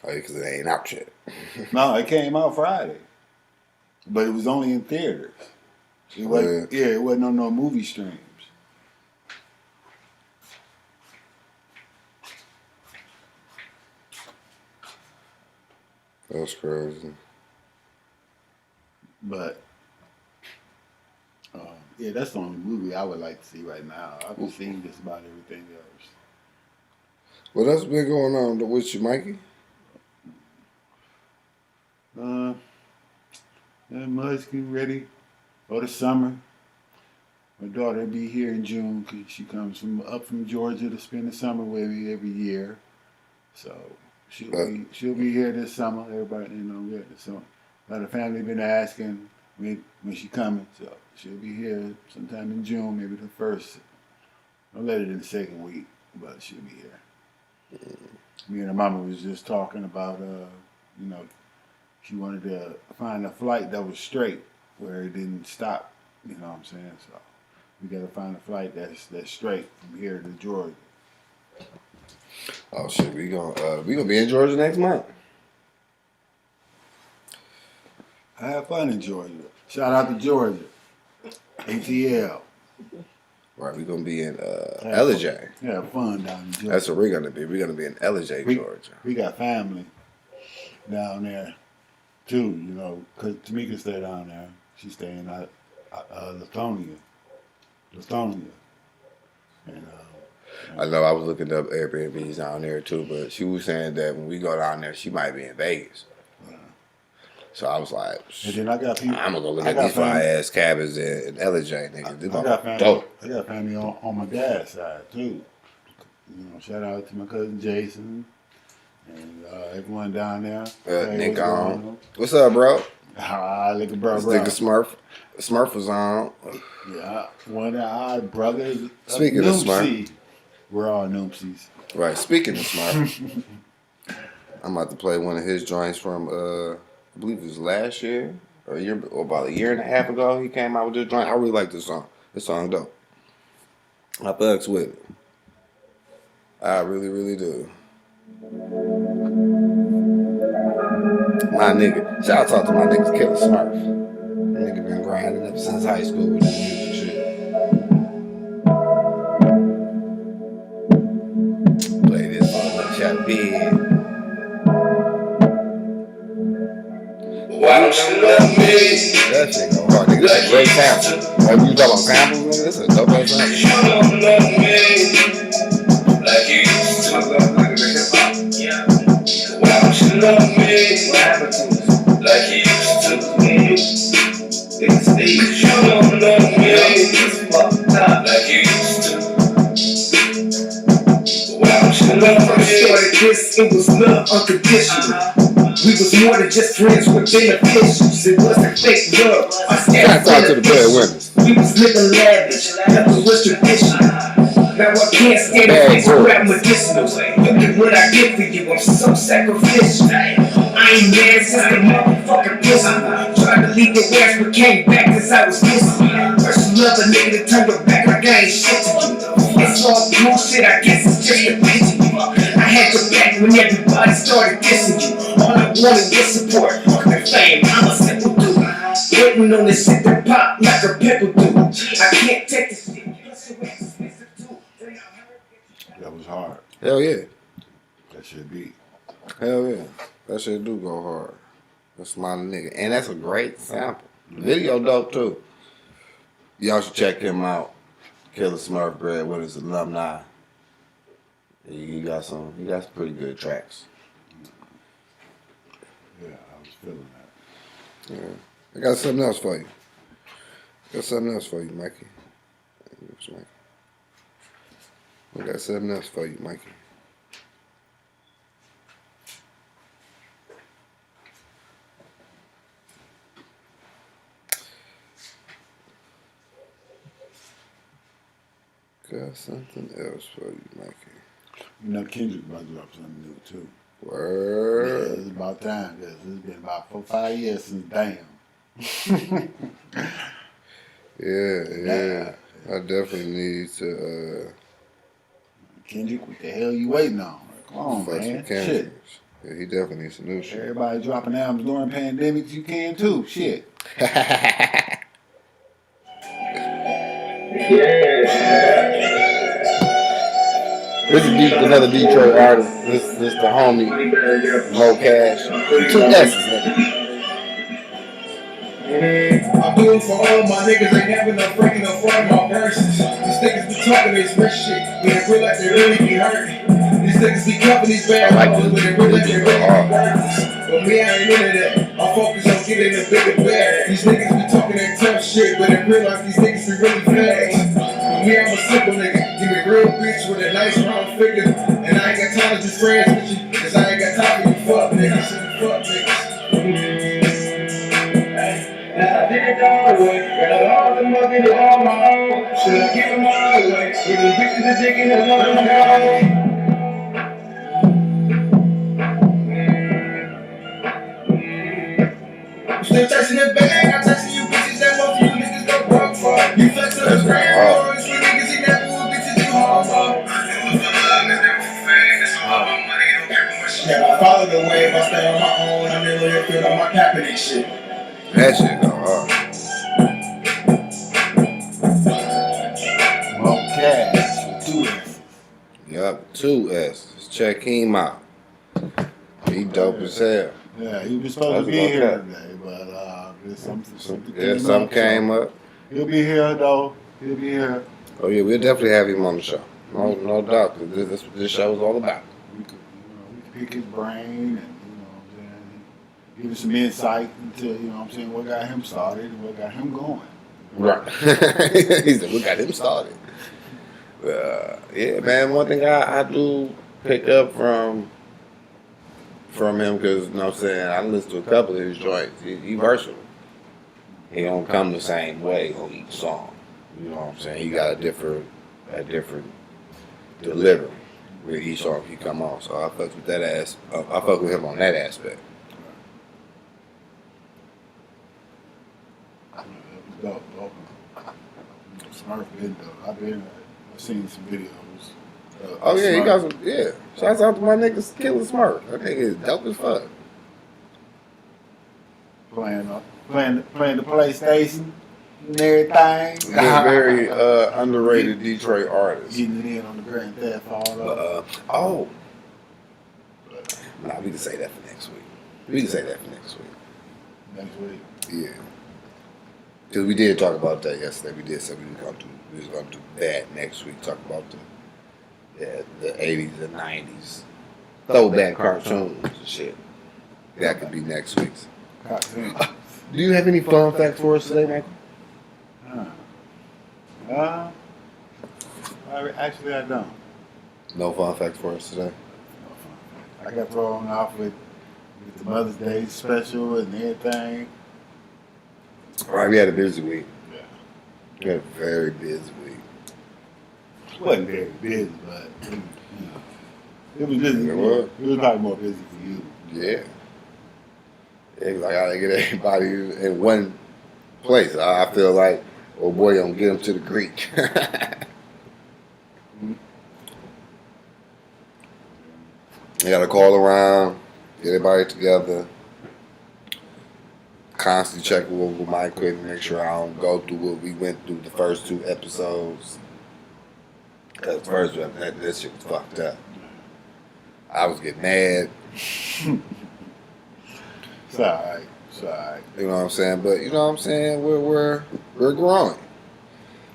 Oh, yeah, because it ain't out yet. No, it came out Friday, but it was only in theaters. It wasn't on no movie streams. That's crazy. But yeah, that's the only movie I would like to see right now. I've seen just about everything else. Well, that's been going on with you, Mikey. Much getting ready for the summer. My daughter will be here in June. She comes up from Georgia to spend the summer with me every year. So she'll be here this summer. Everybody, so a lot of family been asking when she coming. So she'll be here sometime in June, maybe the first, no later than the second week, but she'll be here. Me and her mama was just talking about, she wanted to find a flight that was straight where it didn't stop. You know what I'm saying? So we got to find a flight that's straight from here to Georgia. Oh shit, we gonna be in Georgia next month. I have fun in Georgia. Shout out to Georgia. ATL. Right, we gonna be in LJ. Have fun down in Georgia. That's what we're gonna be. We're gonna be in LJ, Georgia. We got family down there too, because Tamika stay down there. She stay in Lithonia. And I know I was looking up Airbnbs down there too, but she was saying that when we go down there, she might be in Vegas. So I was like, and then I got people. I'm gonna go look at these fly ass cabins in LJ, nigga. This I got family. dope. I got family on my dad's side too. Shout out to my cousin Jason and everyone down there. Nick what's up, bro? Look at bro. This nigga Smurf was on. Yeah, one of our brothers. Speaking of Smurf, we're all Noopsies. Right. Speaking of Smurf, I'm about to play one of his joints from I believe it was last year or about a year and a half ago. He came out with this joint. I really like this song. This song dope. I fucks with it. I really, really do. My nigga. Shout out to my niggas Killer Smurf. That nigga been grinding ever since high school with this music shit. Play this on the bed. Why don't you love me? That shit go hard. Nigga, this is a great sample. Like you talk about samples, nigga, this is a dope ass sample. You don't love me like you used to. Yeah. Why don't you love me like you used to? You don't love me like you used to. Why don't you love me? Started this, it was love unconditional. We was more than just friends with beneficials. It wasn't fake love. Shout out to the breadwinners. We was living lavish. Nothing was traditional. Now I can't stand the face rap medicinals. Look at what I did for you. I'm so sacrificial. I ain't mad since the motherfucking pistol. Tried to leave your ass but came back cause I was missing. First you love a nigga to turn your back like I ain't shit to you. It's all bullshit, I guess it's just a picture. I had your back when everybody started dissing you. All I wanted was support, fucking fame. I'm a simple dude, waiting on this shit to pop like a pepper dude. I can't take this shit. That was hard. Hell yeah. That should be. Hell yeah. That shit do go hard. That's my nigga. And that's a great sample. Video dope too. Y'all should check him out. Killer Smurf Breadwinners alumni. He got some pretty good tracks. Yeah, I was feeling that. Yeah. I got something else for you. Mikey. I got something else for you, Mikey. Got something else for you, Mikey. Kendrick about to drop something new too. Word. Yeah, it's about time because it's been about 4-5 years since Damn. Yeah. I definitely need to Kendrick, what the hell you waiting on? Come on, man. Shit. Yeah, he definitely needs some new shit. Everybody dropping albums during pandemics, you can too. Shit. This is another Detroit artist. This the homie, Mo Cash. 2 S's, nigga. I do it for all my niggas, ain't never no breaking no front my verses. These niggas be talking this rich shit, but they feel like they really be hurting. These niggas be covering these bad hoes, but they feel like they really be worthless. But me, I ain't into that. I focus on getting a bigger bag. These niggas be talking that tough shit, but they realize these niggas be really flags. Me, I'm a simple nigga. Give me a real bitch with a nice round figure. And I ain't got time to be friends with you, cause I ain't got time for you fuck niggas. Fuck niggas. I did it all the way. Got all the money to all my own. Should've given my way. With the bitches that digging and let them go. I'm still chasing that bag. I'm chasing you bitches that most you niggas go broke for. You flex on the ground. Always with niggas he never with bitches you home for. Yeah, I follow the wave. I stay on my own. I never let feel on my cap and that shit. That shit go hard. More cash with 2 S's. Yup, 2 S's. Check him out. He dope as hell. Yeah, he was supposed to be That's here okay. today, but Something came up. He'll be here though. He'll be here. Oh yeah, we'll definitely have him on the show. No doubt. 'Cause this what this show is all about. We could pick his brain and what I'm saying, give us some insight into what I'm saying, what got him started and what got him going. Right. He said, we got him started. Yeah, man, one thing I do pick up from him, because, you know what I'm saying, I listened to a couple of his joints. He versatile. He don't come the same way on each song. You know what I'm saying? He got a different delivery with each song he come on. So I fuck with that I fuck with him on that aspect. Dope. Smurf been dope. I've seen some videos. Oh yeah, he Smurf. got some. Yeah, shouts out to my niggas, Killer Smurf. That nigga is dope as fuck. playing the PlayStation and everything. He's a very underrated Detroit artist. Getting it in on the Grand Theft Auto. Nah, we can say that for next week. Next week. Yeah. Because we did talk about that yesterday. We did say we was gonna do that next week. Talk about the 80s and 90s throwback cartoons and shit. That could be next week's. Cartoon. Do you have any fun facts for us today, Michael? Actually, I don't. No fun facts for us today. I got thrown off with the Mother's Day special and everything. All right, we had a busy week. Yeah. We had a very busy week. It wasn't very busy, but it was busy. It was. It was probably more busy for you. Yeah. Yeah, 'cause I gotta get everybody in one place. I feel like, oh boy, I'm gonna get them to the Greek. You gotta call around, get everybody together, constantly check with my equipment, make sure I don't go through what we went through the first 2 episodes. Cause first that shit was fucked up. I was getting mad. It's alright. You know what I'm saying? But you know what I'm saying? We're growing.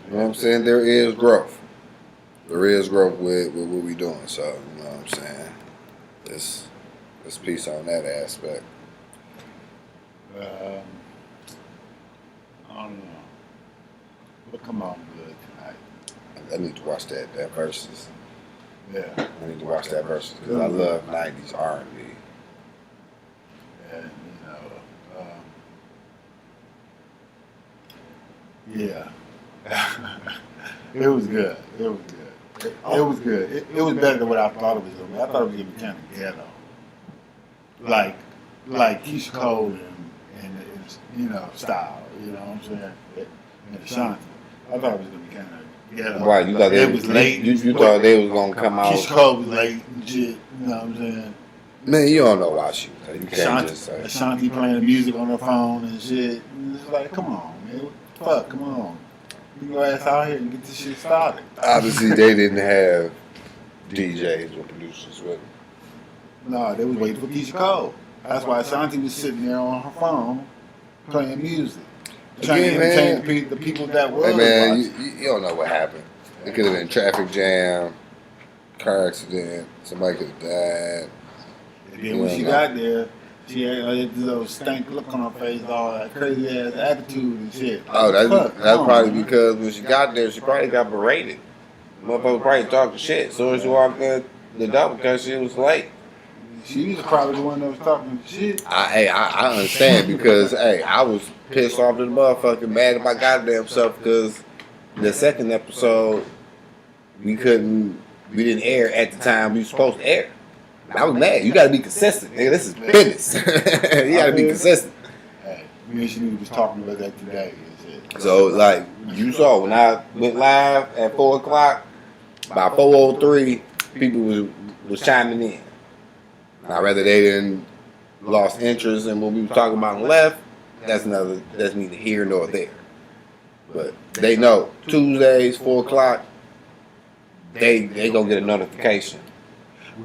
You know what I'm saying? There is growth. There is growth with what we doing. So you know what I'm saying? This piece on that aspect. I don't know. But come on good tonight. I need to watch that verses. Yeah. I need to watch that verses because I love 90s R&B. And yeah. It was good. It was good. It was better than what I thought it was gonna be. I thought it was gonna be kind of ghetto, like Keisha Cole and style. You know what I'm saying? And Ashanti. I thought it was gonna be kind of ghetto. Why you thought it was late? You thought they was gonna come out? Keisha Cole was late and shit. You know what I'm saying? Man, you don't know why she. You can't just say. Ashanti playing the music on her phone and shit. And it's like, come on, man. What the fuck? Come on. You go ass out here and get this shit started. Obviously, they didn't have DJs or producers with them. No, they was waiting for Keisha Cole. That's why Ashanti was sitting there on her phone playing music. Trying to entertain the people that were Hey man, watching. you don't know what happened. It could have been traffic jam, car accident, somebody could have died. And then when she got there, She had this little stank look on her face, all that crazy ass attitude and shit. Oh, that's Fuck, that's come probably on, man. because when she got there, she probably got berated. Motherfucker probably talking shit. As soon as she walked in the door because she was late. She was probably the one that was talking shit. I understand because hey, I was pissed off to the motherfucker, mad at my goddamn self because the second episode we didn't air at the time we were supposed to air. I was mad. You gotta be consistent, nigga. This is business. You gotta be consistent. Hey, me and she was talking about that today and shit. So like you saw when I went live at 4 o'clock, by 4:03, people was chiming in. Now whether they didn't lost interest in what we were talking about on the left, that's neither here nor there. But they know Tuesdays, 4 o'clock, they gonna get a notification.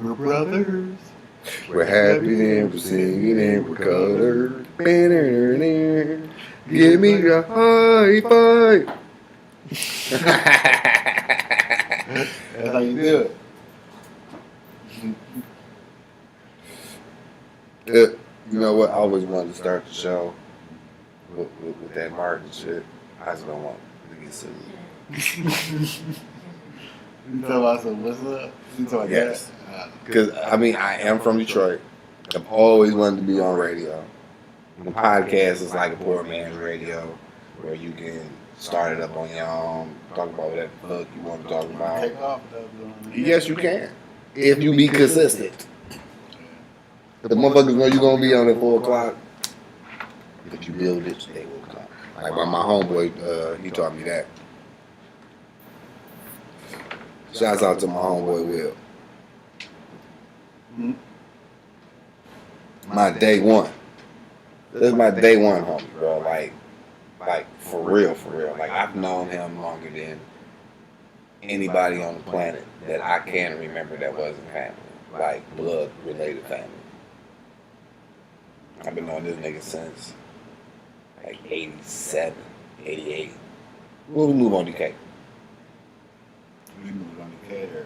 We're brothers. We're happy and we're singing and we're colored. Give me a high five. That's how you do it. You know what? I always wanted to start the show with that Martin shit. I just don't want to get sued. You tell us what's up? You tell like Yes. that? Because, I mean, I am from Detroit. I've always wanted to be on radio. The podcast is like a poor man's radio where you can start it up on your own, talk about whatever the fuck you want to talk about. Take off though. Yes, you can. If you be consistent. The motherfuckers know you're going to be on at 4 o'clock. If you build it, they will come. Like my homeboy, he taught me that. Shouts out to my homeboy Will. My day one. This is my day one homie, bro. Like for real. Like I've known him longer than anybody on the planet that I can remember that wasn't family. Like blood related family. I've been knowing this nigga since like 87, 88. When we move on to DK? We moved on to Cater,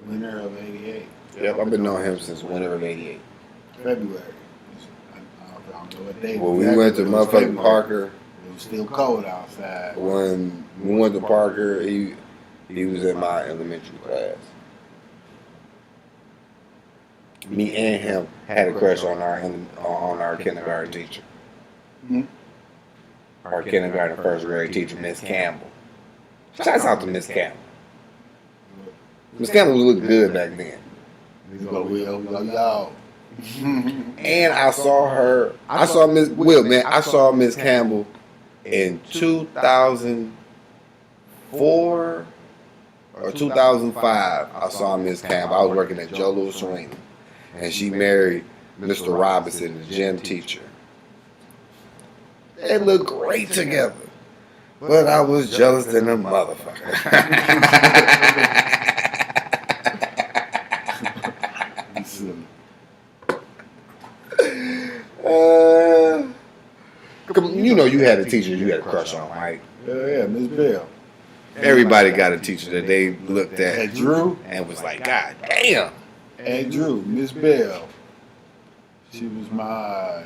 winter of '88. Yep, I've been knowing him since winter of '88. February. I don't know what day. When we went to motherfucking Parker, It was still cold outside. when we went to Parker, he was in my elementary class. Me and him had a crush on our kindergarten teacher. Hmm? Our kindergarten first grade teacher, Miss Campbell. Shouts out to Miss Campbell. Miss Campbell looked good back then. We go, yo. And I saw Miss Will, man. I saw Miss Campbell in 2004 or 2005. I saw Miss Campbell. I was working at Joe Louis Arena, and she married Mr. Robinson, the gym teacher. They looked great together, but I was jealous than a motherfucker. You know you had a teacher you had a crush on, right? Yeah, Miss Bell. Everybody got a teacher that they looked At at Drew. and was like, God damn. At Drew, Miss Bell. She was my.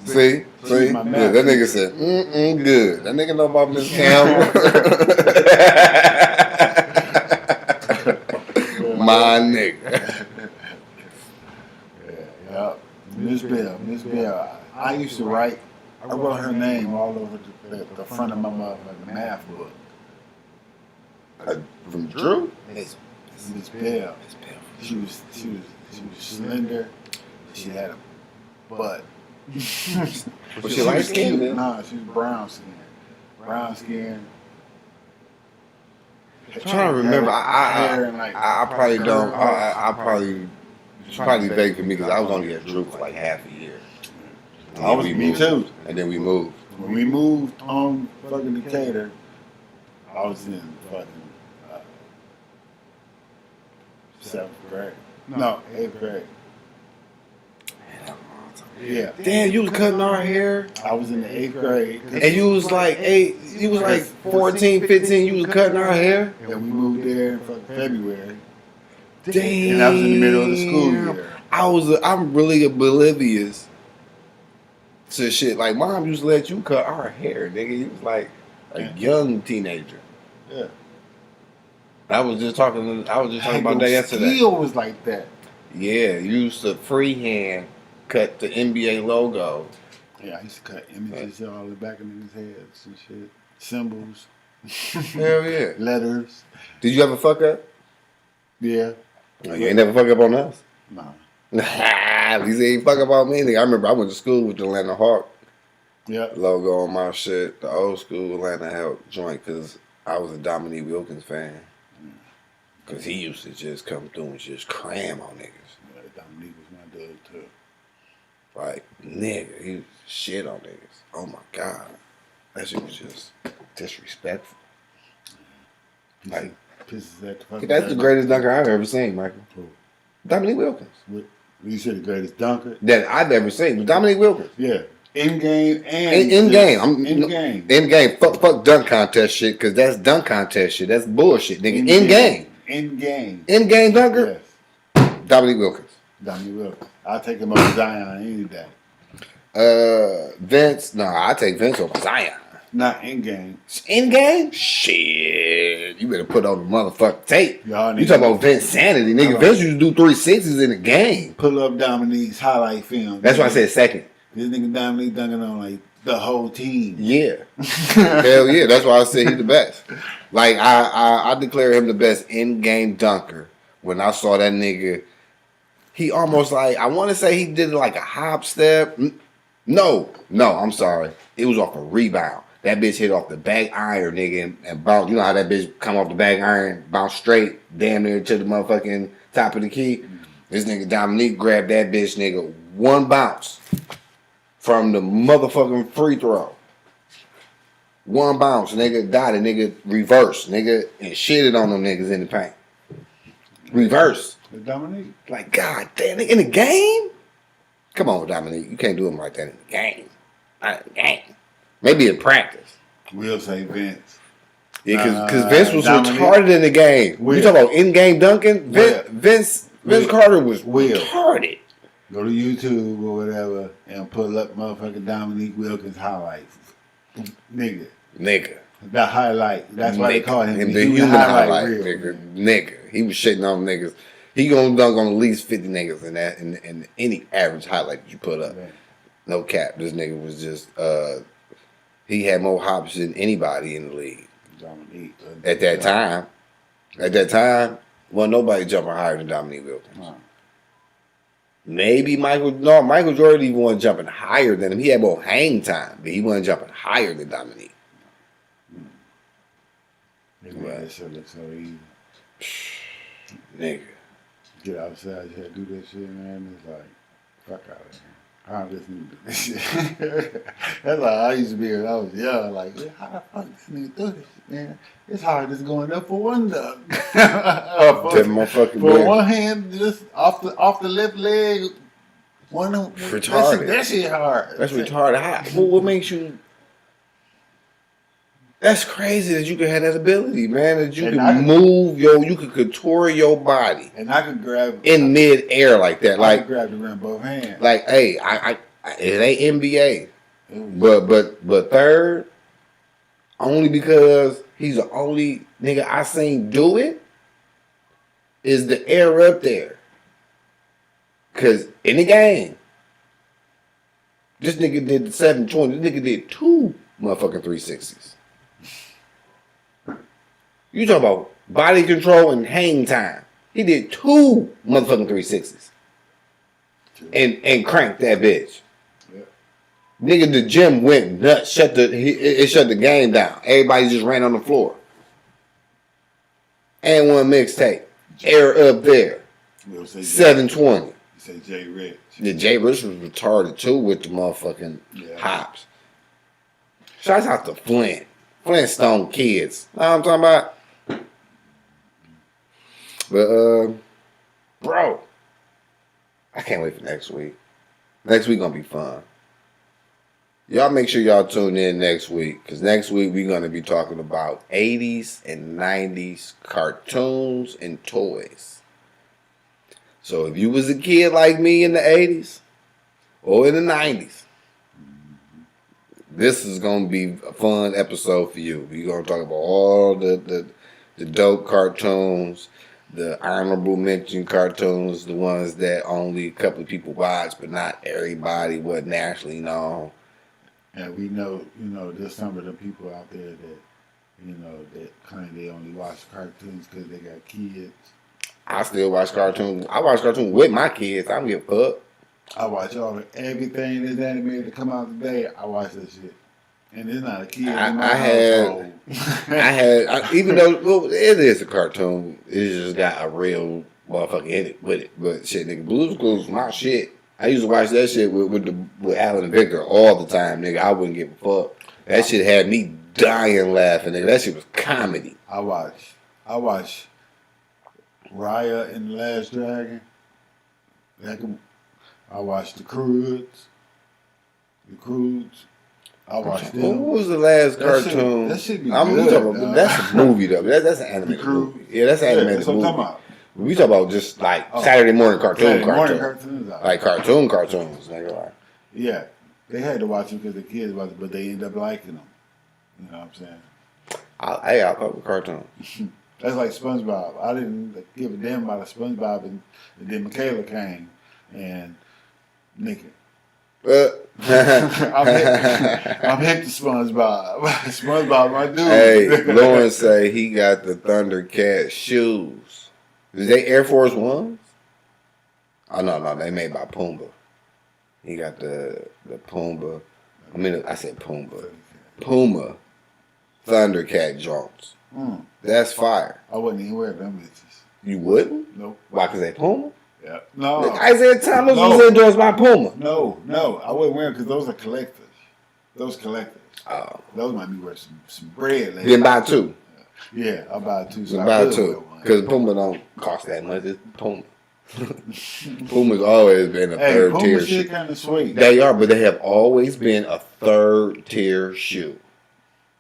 See? my Yeah, that nigga said, good. That nigga know about Miss Campbell. My nigga. Yeah. Miss Bell. I used to write. I wrote her name all over the front of my motherfucking math book. From Drew? Miss Bell. She was slender. She had a butt. Was she light skinned? cute. Nah, she was brown skin. Brown skin. I'm trying to remember. Hair and like I probably don't. I probably, it's probably vague for me because I was only at Drew for like half a year. And then we me moved. too. And then we moved. When we moved on fucking Decatur, I was in fucking 7th grade. No, 8th grade. Yeah. Damn, you was cutting our hair. I was in the 8th grade. And you was like 14, 15, you was cutting our hair? And we moved there in fucking February. Damn. And I was in the middle of the school year. I'm really oblivious to shit. Like, mom used to let you cut our hair, nigga. He was like a young teenager. Yeah. I was just talking about that yesterday. Skill was like that. Yeah, you used to freehand cut the NBA logo. Yeah, I used to cut images all the back of niggas' heads and shit. Symbols. Hell yeah. Letters. Did you ever fuck up? Yeah. No, you ain't never fuck up on us. No. At least they ain't fuck up on me. I remember I went to school with the Atlanta Hawk logo on my shit, the old school Atlanta Hawk joint, because I was a Dominique Wilkins fan. Because he used to just come through and just cram on niggas. Yeah, Dominique was my dude too. Like, nigga, he was shit on niggas. Oh my God. That shit was just disrespectful. Like, pisses at the fucking that's the greatest dunker I've ever seen, Michael. Who? Dominique Wilkins. You said the greatest dunker? That I've ever seen was Dominique Wilkins. Yeah. In game and in game. In game. Fuck dunk contest shit, because that's dunk contest shit. That's bullshit, nigga. In game. In game. In game dunker? Yes. Dominique Wilkins. Dominique Wilkins. I'll take him over Zion any day. Vince. No, I take Vince over Zion. Not in game. In game? Shit. You better put on the motherfucking tape. Y'all You talking about Vince sanity, nigga. Vince used to do 360s in the game. Pull up Dominique's highlight film. That's why I said second. This nigga Dominique dunking on like the whole team. Yeah. Hell yeah. That's why I said he's the best. Like, I declare him the best in-game dunker when I saw that nigga. He almost like, I want to say he did like a hop step. No, I'm sorry. It was off a rebound. That bitch hit off the back iron, nigga, and bounced. You know how that bitch come off the back iron, bounce straight, damn near to the motherfucking top of the key? This nigga Dominique grabbed that bitch, nigga, one bounce from the motherfucking free throw. One bounce, nigga, died, nigga, reverse, nigga, and shitted on them niggas in the paint. Reverse. With Dominique? Like, God damn, in the game? Come on, Dominique. You can't do him like that in the game. Not in the game. Maybe in practice. We'll say Vince. Yeah, because Vince was Dominique. retarded in the game. Will. You talk about in-game dunking? Vince Carter was retarded. Go to YouTube or whatever and pull up motherfucking Dominique Wilkins highlights. Nigga. The highlight. That's why they call him the human highlight. Nigga. He was shitting on niggas. He gonna dunk on at least 50 niggas in that in any average highlight that you put up. Man. No cap. This nigga was just he had more hops than anybody in the league. Dominique. At that time, wasn't nobody jumping higher than Dominique Wilkins. Huh. Maybe Michael Jordan even wasn't jumping higher than him. He had more hang time, but he wasn't jumping higher than Dominique. That shit looks so easy. Nigga. Get outside, you had to do that shit, man. It's like, fuck out of here. I don't listen to this shit. That's like I used to be when I was young. Like, how the fuck this nigga do this shit, man? It's hard just going up for one dunk. for one hand, just off the left leg. Retarded. That shit hard. That's retarded. What makes you? That's crazy that you can have that ability, man. That you can move you can contour your body, and I could grab in mid-air like that. I could grab the rim both hands. Like, hey, it ain't NBA, but third, only because he's the only nigga I seen do it. Is the air up there? Cause in the game, this nigga did the 720. This nigga did 2 motherfucking 360s. You talking about body control and hang time. He did 2 motherfucking 360s. And cranked that bitch. Yeah. Nigga, the gym went nuts. It shut the game down. Everybody just ran on the floor. And one mixtape. Air up there. 720. You say Jay Rich. The Jay Rich was retarded too with the motherfucking hops. Shouts out to Flint. Flintstone kids. Know what I'm talking about? But, bro, I can't wait for next week. Next week gonna be fun. Y'all make sure y'all tune in next week, because next week we're gonna be talking about 80s and 90s cartoons and toys. So if you was a kid like me in the 80s or in the 90s, this is gonna be a fun episode for you. We're gonna talk about all the dope cartoons, the honorable mention cartoons, the ones that only a couple of people watch, but not everybody was nationally known. And we know, there's some of the people out there that, that claim they only watch cartoons because they got kids. I still watch cartoons. I watch cartoons with my kids. I don't give a fuck. I watch everything that's animated to come out today. I watch that shit, and it's not a kid in my household. Even though it is a cartoon, it just got a real motherfucker in it with it. But shit, nigga, Blue's Clues my shit. I used to watch that shit with Alan and Victor all the time, nigga. I wouldn't give a fuck. That shit had me dying laughing, nigga. That shit was comedy. I watch Raya and the Last Dragon. I watched the Croods. I watched them. What was the last cartoon? That should be good. That's a movie though. That's an animated movie. Yeah, that's an animated that's what movie. I'm talking about. We talk about just like Saturday morning cartoons. Out. Like cartoons, nigga. Like. Yeah, they had to watch them because the kids watch it, but they end up liking them. You know what I'm saying? I fuck with cartoons. That's like SpongeBob. I didn't give a damn about a SpongeBob, and then Michaela came, and nigga. I'm hip to SpongeBob. SpongeBob, my dude. Hey, Lawrence say he got the Thundercat shoes. Is they Air Force Ones? Oh no, they made by Pumbaa. He got the Pumbaa. I said Pumbaa. Puma Thundercat Jones. That's fire. I wouldn't even wear them bitches. You wouldn't? Nope. Why? Cause they Puma? Yeah. No. Isaiah Thomas was endorsed by Puma. No. I wouldn't wear them because those are collectors. Those collectors. Oh. Those might be worth some bread later. Then buy two. Yeah, I'll buy two. So buy two. Because Puma don't cost that much. It's Puma. Puma's always been a third tier shoe. Shit kind of sweet. They are, but they have always been a third tier shoe.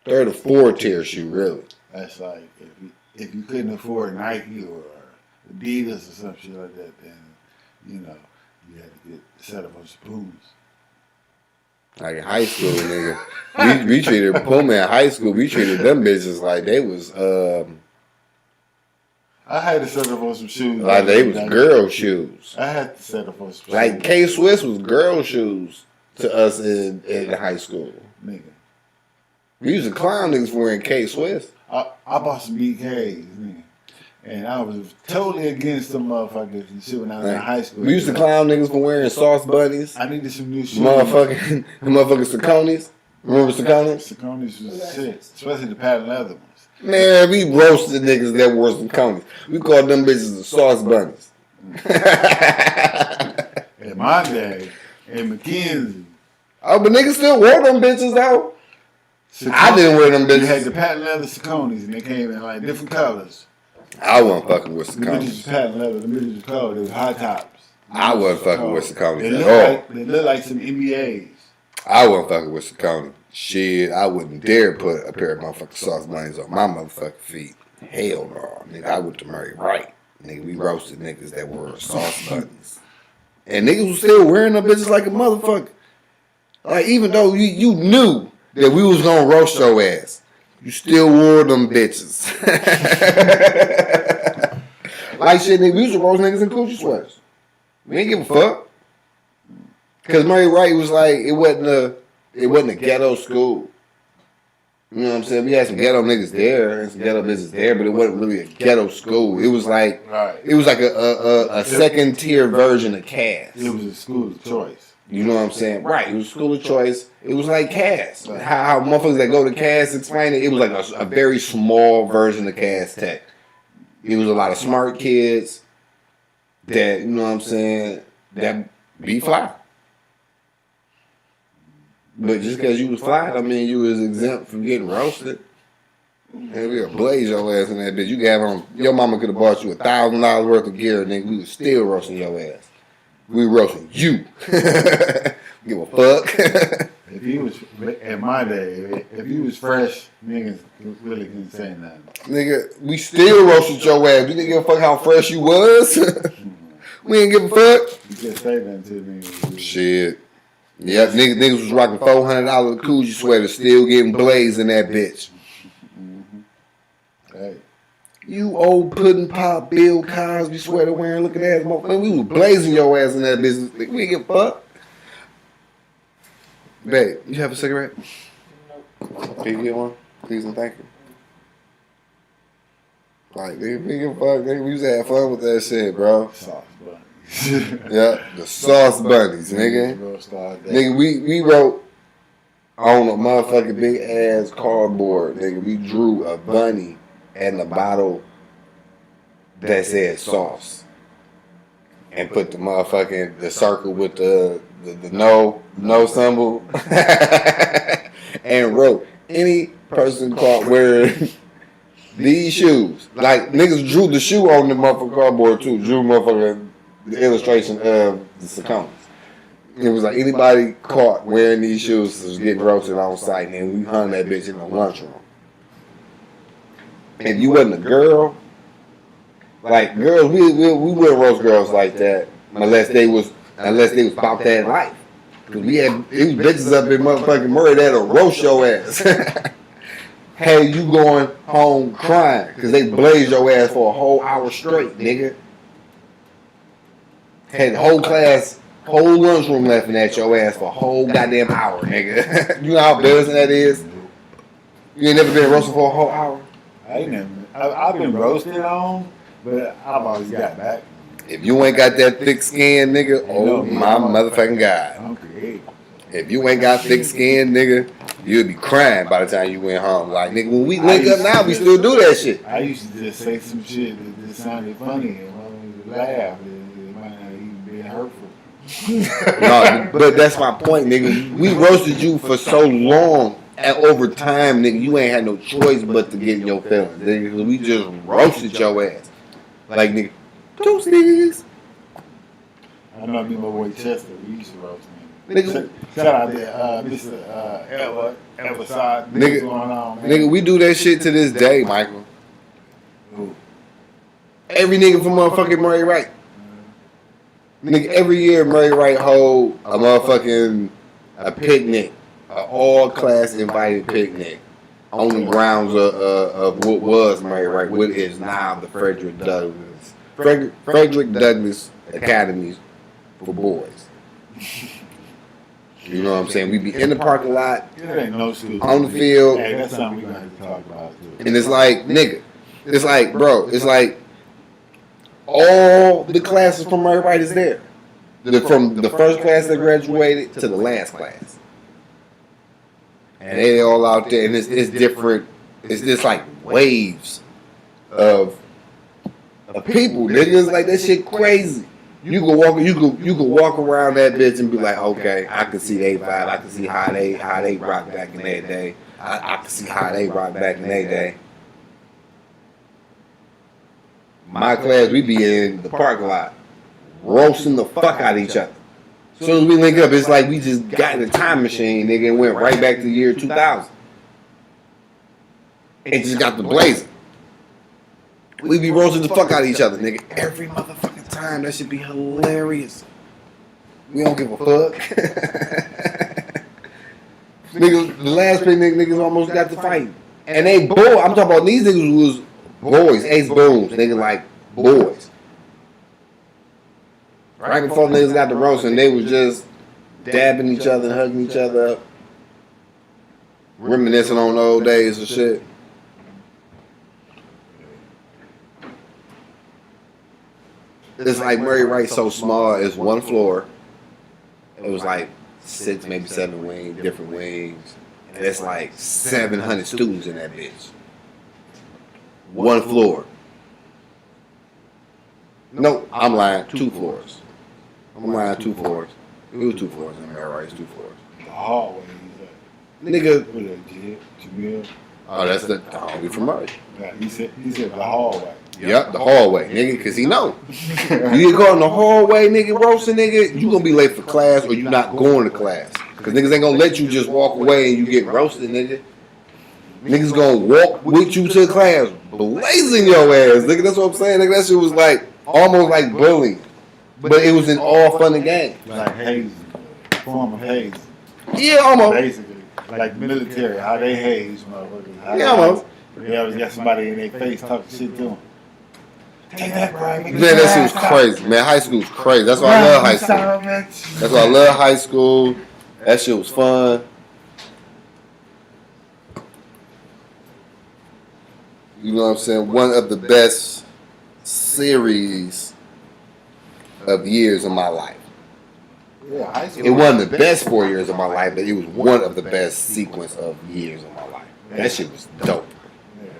Third or fourth tier shoe, really. That's like if you couldn't afford Nike or Adidas or some shit like that, then you had to get a set of spoons. Like in high school, nigga, we treated Puma in high school. We treated them bitches like they was I had to settle for some shoes. Like they was girl shoes. I had to settle for some shoes. Like K-Swiss was girl shoes to us in high school. Nigga. We used to clown niggas for wearing K-Swiss. I bought some BKs, nigga. And I was totally against them motherfuckers and shit when I was in high school. We used to clown niggas for wearing sauce bunnies. I needed some new shoes. Motherfucking Saucony's. Remember Saucony's? Saucony's was shit. Especially the patent leather ones. Man, we roasted niggas that wore Saucony's. We called them bitches the sauce bunnies. In my day, in McKenzie. Oh, but niggas still wore them bitches though. I didn't wear them bitches. You had the patent leather Saucony's and they came in like different colors. I wasn't fucking with The bitches was Saucony's. patent leather, the bitches was cold. They was high tops. I wasn't fucking with Saucony's They at look all. they look like some NBAs. I wasn't fucking with Saucony. Shit, I wouldn't dare put a pair of motherfucking sauce bunnies on my motherfucking feet. Hell no. Nigga, I went to Murray Wright. Nigga, we roasted niggas that wore sauce bunnies. And niggas was still wearing them bitches like a motherfucker. Like, even though you knew that we was gonna roast your ass, you still wore them bitches. Like shit, nigga, we used to roast niggas in coochie sweaters. We didn't give a fuck. Cause Murray Wright was like, it wasn't a ghetto school. You know what I'm saying? We had some ghetto niggas there and some ghetto bitches there, but it wasn't really a ghetto school. It was like a second tier version of Cass. It was a school of choice. You know what I'm saying? Right. It was school of choice. It was like Cass. How motherfuckers that go to Cass explain it, it was like a very small version of Cass Tech. It was a lot of smart kids that, you know what I'm saying, that be fly. But just because you was fly, I mean you was exempt from getting roasted. And we'll blaze your ass in that bitch. You could have on, your mama could have bought you $1,000 worth of gear, nigga. We was still roasting your ass. We roasting you. Give a fuck. If he was, in my day, if he was fresh, niggas really couldn't say nothing. Nigga, we still roasted your ass. You didn't give a fuck how fresh you was. We ain't give a fuck. You just say that to me. Shit. Yep, niggas was rocking $400 Coogee sweater, still getting blazed in that bitch. Hey. You old pudding pop Bill Cosby sweater wearing looking ass motherfucker. We was blazing your ass in that business. We ain't give a fuck. Babe, you have a cigarette? Can you get one? Please and thank you. Like, nigga, we give a fuck, nigga. We used to have fun with that shit, bro. Sauce bunnies. Yeah, the sauce bunnies, nigga. Nigga, we wrote on a motherfucking big ass cardboard, nigga. We drew a bunny and a bottle that said sauce. And put the motherfucking, the circle with the no symbol. And wrote, any person caught wearing these shoes. Like, niggas drew the shoe on the motherfucking cardboard too. Drew motherfucking the illustration of the circumference. It was like anybody caught wearing these shoes was getting roasted on site, and we hung that bitch in the lunchroom. If you wasn't a girl, like girls, we wouldn't roast girls like that unless they was about that life. Cause we had these bitches up in motherfucking Murray that'll roast your ass. Hey, you going home crying because they blazed your ass for a whole hour straight, nigga. Had the whole class, whole lunchroom laughing at your ass for a whole goddamn hour, nigga. You know how embarrassing that is? You ain't never been roasted for a whole hour? I ain't never. I've been roasted on, but I've always got back. If you ain't got that thick skin, nigga, oh my motherfucking God. I'm creative. If you ain't got thick skin, nigga, you'll be crying by the time you went home. Like, nigga, when we link up now, we still do that shit. I used to just say some shit that just sounded funny and I would laugh. It might not even be hurtful. No, but that's my point, nigga. We roasted you for so long. And over time, nigga, you ain't had no choice but to get in your feelings, nigga. 'Cause we just roasted your ass. Like, nigga, toasties. I know me, my boy Chester. We used to roast him. Nigga, Shout out to Mr. Everside. Nigga, going on, man? nigga, we do that shit to this day, Michael. Ooh. Every nigga from motherfucking Murray Wright. Nigga, every year Murray Wright hold a motherfucking picnic, an all-class invited picnic on the grounds of what was Murray Wright, what is now the Frederick Douglass Academies for Boys. You know what I'm saying? We be in the parking lot, It ain't no school. on the field, Hey, that's something we gonna have to talk about too. and it's like, nigga, it's like, bro, it's like all the classes from Murray Wright is there. From the first class that graduated to the last class. And they all out there, and it's different. It's just like waves of people, niggas. Like, that shit crazy. You can walk around that bitch and be like, okay, I can see they vibe. I can see how they rock back in their day. I can see how they rock back in their day. My class, we be in the parking lot, roasting the fuck out of each other. As soon as we link up, it's like we just got in a time machine, nigga, and went right back to the year 2000. And just got the blazing. We be roasting the fuck out of each other, nigga. Every motherfucking time. That should be hilarious. We don't give a fuck. Niggas, the last picnic, niggas almost got to fight. And they boy, I'm talking about these niggas was boys, ace booms, nigga, like boys. Right before niggas got the roasting, they was just dabbing each other and hugging each other up. Reminiscing on the old days and shit. It's like Murray Wright's so small, it's one floor. It was like 6, maybe 7 wings, different wings. And it's like 700 students in that bitch. One floor. No, I'm lying, 2 floors. I'm lying, 2 floors. It was 2 floors in Murray Wright's 2 floors. The hallway. Nigga. What is that, Jamil? Oh, that's the hallway from Murray. Yeah, he said the hallway. Yep, the hallway, nigga, because he know. You get caught in the hallway, nigga, roasting, nigga, you going to be late for class or you not going to class. Because niggas ain't going to let you just walk away and you get roasted, nigga. Niggas going to walk with you to class, blazing your ass, nigga. That's what I'm saying, nigga. That shit was like, almost like bullying. but it was in all fun and games. Like hazing, form of hazing. Yeah, almost. Basically, like military, how they haze motherfuckers. Yeah, almost. They always got somebody in their face talking shit to them. Take that, Brian. Man, that shit was crazy. Man, high school was crazy. That's why I love high school. That's why I love high school. That shit was fun. You know what I'm saying? One of the best series of years of my life. Yeah, high school. It wasn't the best 4 years of my life, but it was one of the best sequence of years of my life. That shit was dope. Yeah.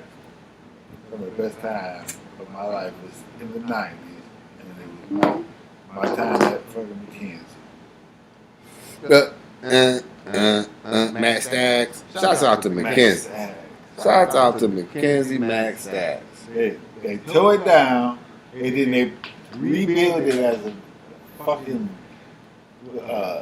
Some of the best time of my life was in the 90s. And it was my time at fucking McKenzie. Matt Staggs. Shouts out to McKenzie. Shouts out to McKenzie Matt Staggs. They tore it down, and then they rebuilt it as a fucking.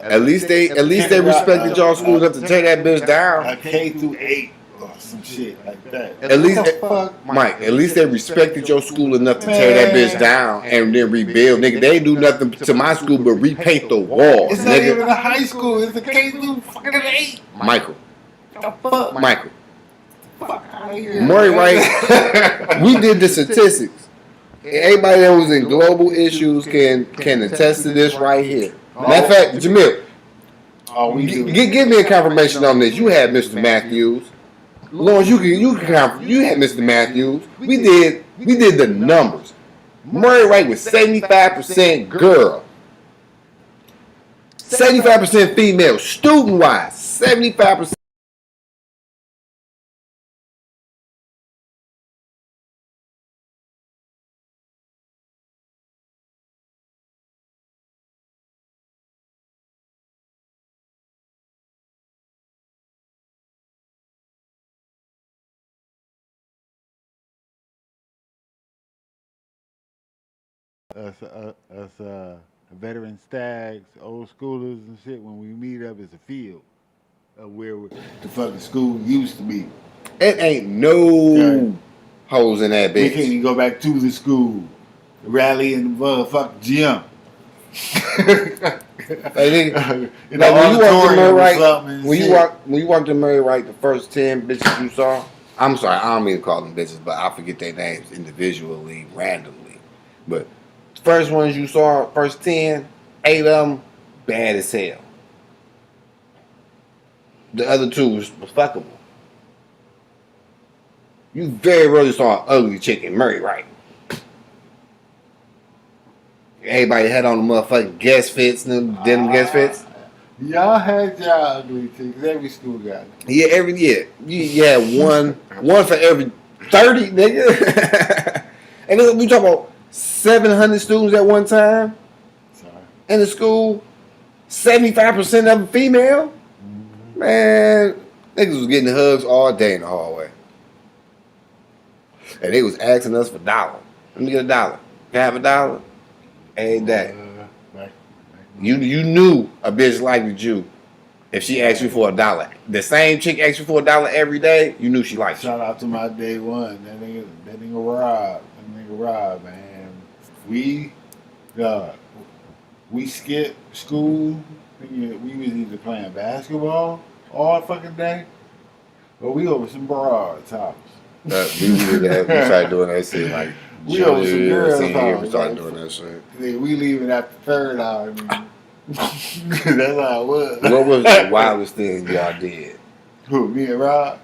At least they respected y'all school enough to tear that bitch down. A K through 8 or some shit like that. At least, What the fuck? Mike, at least they respected your school enough to tear that bitch down and then rebuild. Nigga, they ain't do nothing to my school but repaint the walls. It's not even a high school. It's a K through fucking 8. Michael. The fuck? Michael. Fuck out of here. Murray Wright, we did the statistics. Everybody that was in global issues can attest to this right here. Matter of fact, Jamil, give me a confirmation on this. You had Mr. Matthews. Lawrence, you had Mr. Matthews. We did the numbers. Murray Wright was 75% girl, 75% female, student wise, 75%. Us veteran stags, old schoolers and shit, when we meet up, it's a field of where the fucking school used to be. It ain't no holes in that We bitch. can't even go back to the school. Rally in the motherfucking gym. Hey, nigga, In like the auditorium or something when and you shit. walked to Murray Wright, the first 10 bitches you saw. I'm sorry, I don't mean to call them bitches, but I forget their names individually, randomly. But the first ones you saw, first 10, 8 of them, bad as hell. The other 2 was fuckable. You very rarely saw an ugly chick in Murray Wright. Everybody had on the motherfucking guest fits, them denim guest fits. Y'all had y'all ugly chicks. Every school got it. Yeah, every year. You had one for every 30, nigga. And then we talk about 700 students at one time Sorry. in the school. 75% of them female. Man, niggas was getting hugs all day in the hallway. And they was asking us for $1. Let me get $1. Can I have $1? Ain't that. Back. You knew a bitch liked you if she asked you for $1. The same chick asked you for $1 every day, you knew she liked you. Shout out to my day one. That nigga Rob, man. We skipped school. We was either playing basketball all fucking day, or we over some broads' house. We started doing that shit like We over some girls' we house. started doing that shit. We leaving after third hour. Man. That's how it was. What was the wildest thing y'all did? Who, me and Rob?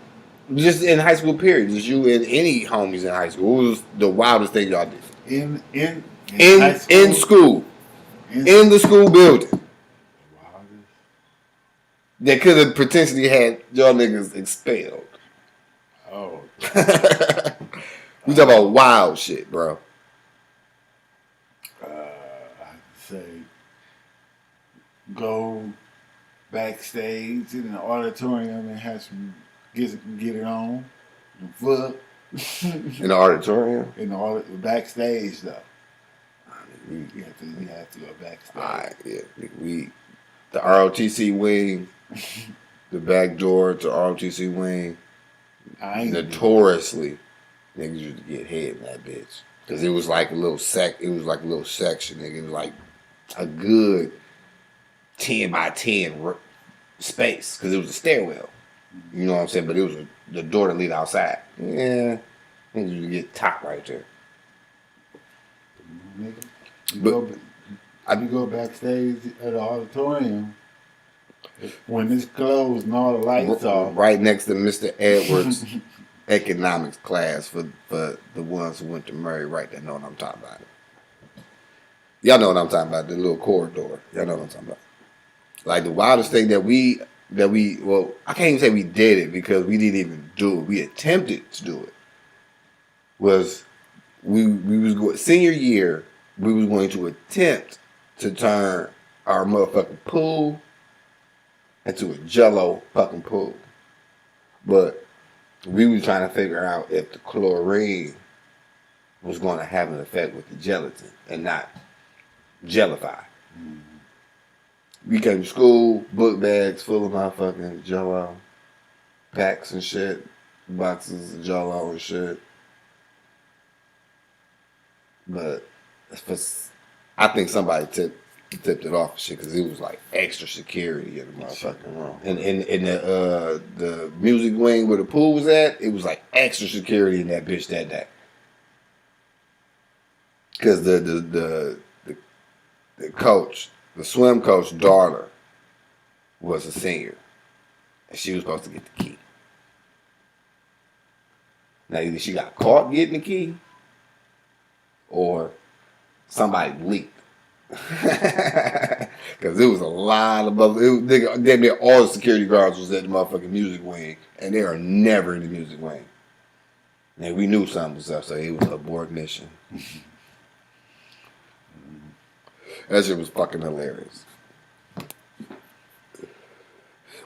Just in high school period, just you and any homies in high school. What was the wildest thing y'all did? In high school? In school. In the school building. Wildest. That could have potentially had y'all niggas expelled. Oh. We talk about wild shit, bro. I'd say go backstage in the auditorium and have some get it on. And fuck. In the auditorium. In the backstage though. We have to go backstage. Alright, yeah. The ROTC wing, the back door to ROTC wing. I ain't Notoriously, niggas used to get hit in that bitch. Cause it was like a little it was like a little section, nigga. It was like a good 10 by 10 space because it was a stairwell. You know what I'm saying? But it was the door to lead outside. Yeah, I think you get top right there. You go backstage at the auditorium when it's closed and all the lights off. Right next to Mr. Edwards' economics class for the ones who went to Murray Wright that know what I'm talking about. Y'all know what I'm talking about, the little corridor. Y'all know what I'm talking about. Like the wildest thing that we well, I can't even say we did it because we didn't even do it. We attempted to do it. Was we was going senior year, we was going to attempt to turn our motherfucking pool into a jello fucking pool. But we were trying to figure out if the chlorine was going to have an effect with the gelatin and not jellify. We came to school, book bags full of motherfucking jello, packs and shit, boxes of jello and shit. But I think somebody tipped it off and shit because it was like extra security in the motherfucking room. And in the music wing where the pool was at, it was like extra security in that bitch that day. Because the coach, the swim coach daughter, was a senior, and she was supposed to get the key. Now either she got caught getting the key, or somebody leaked. Because it was a lot of damn near all the security guards was at the motherfucking music wing, and they are never in the music wing. And we knew something was up, so it was an abort mission. That shit was fucking hilarious.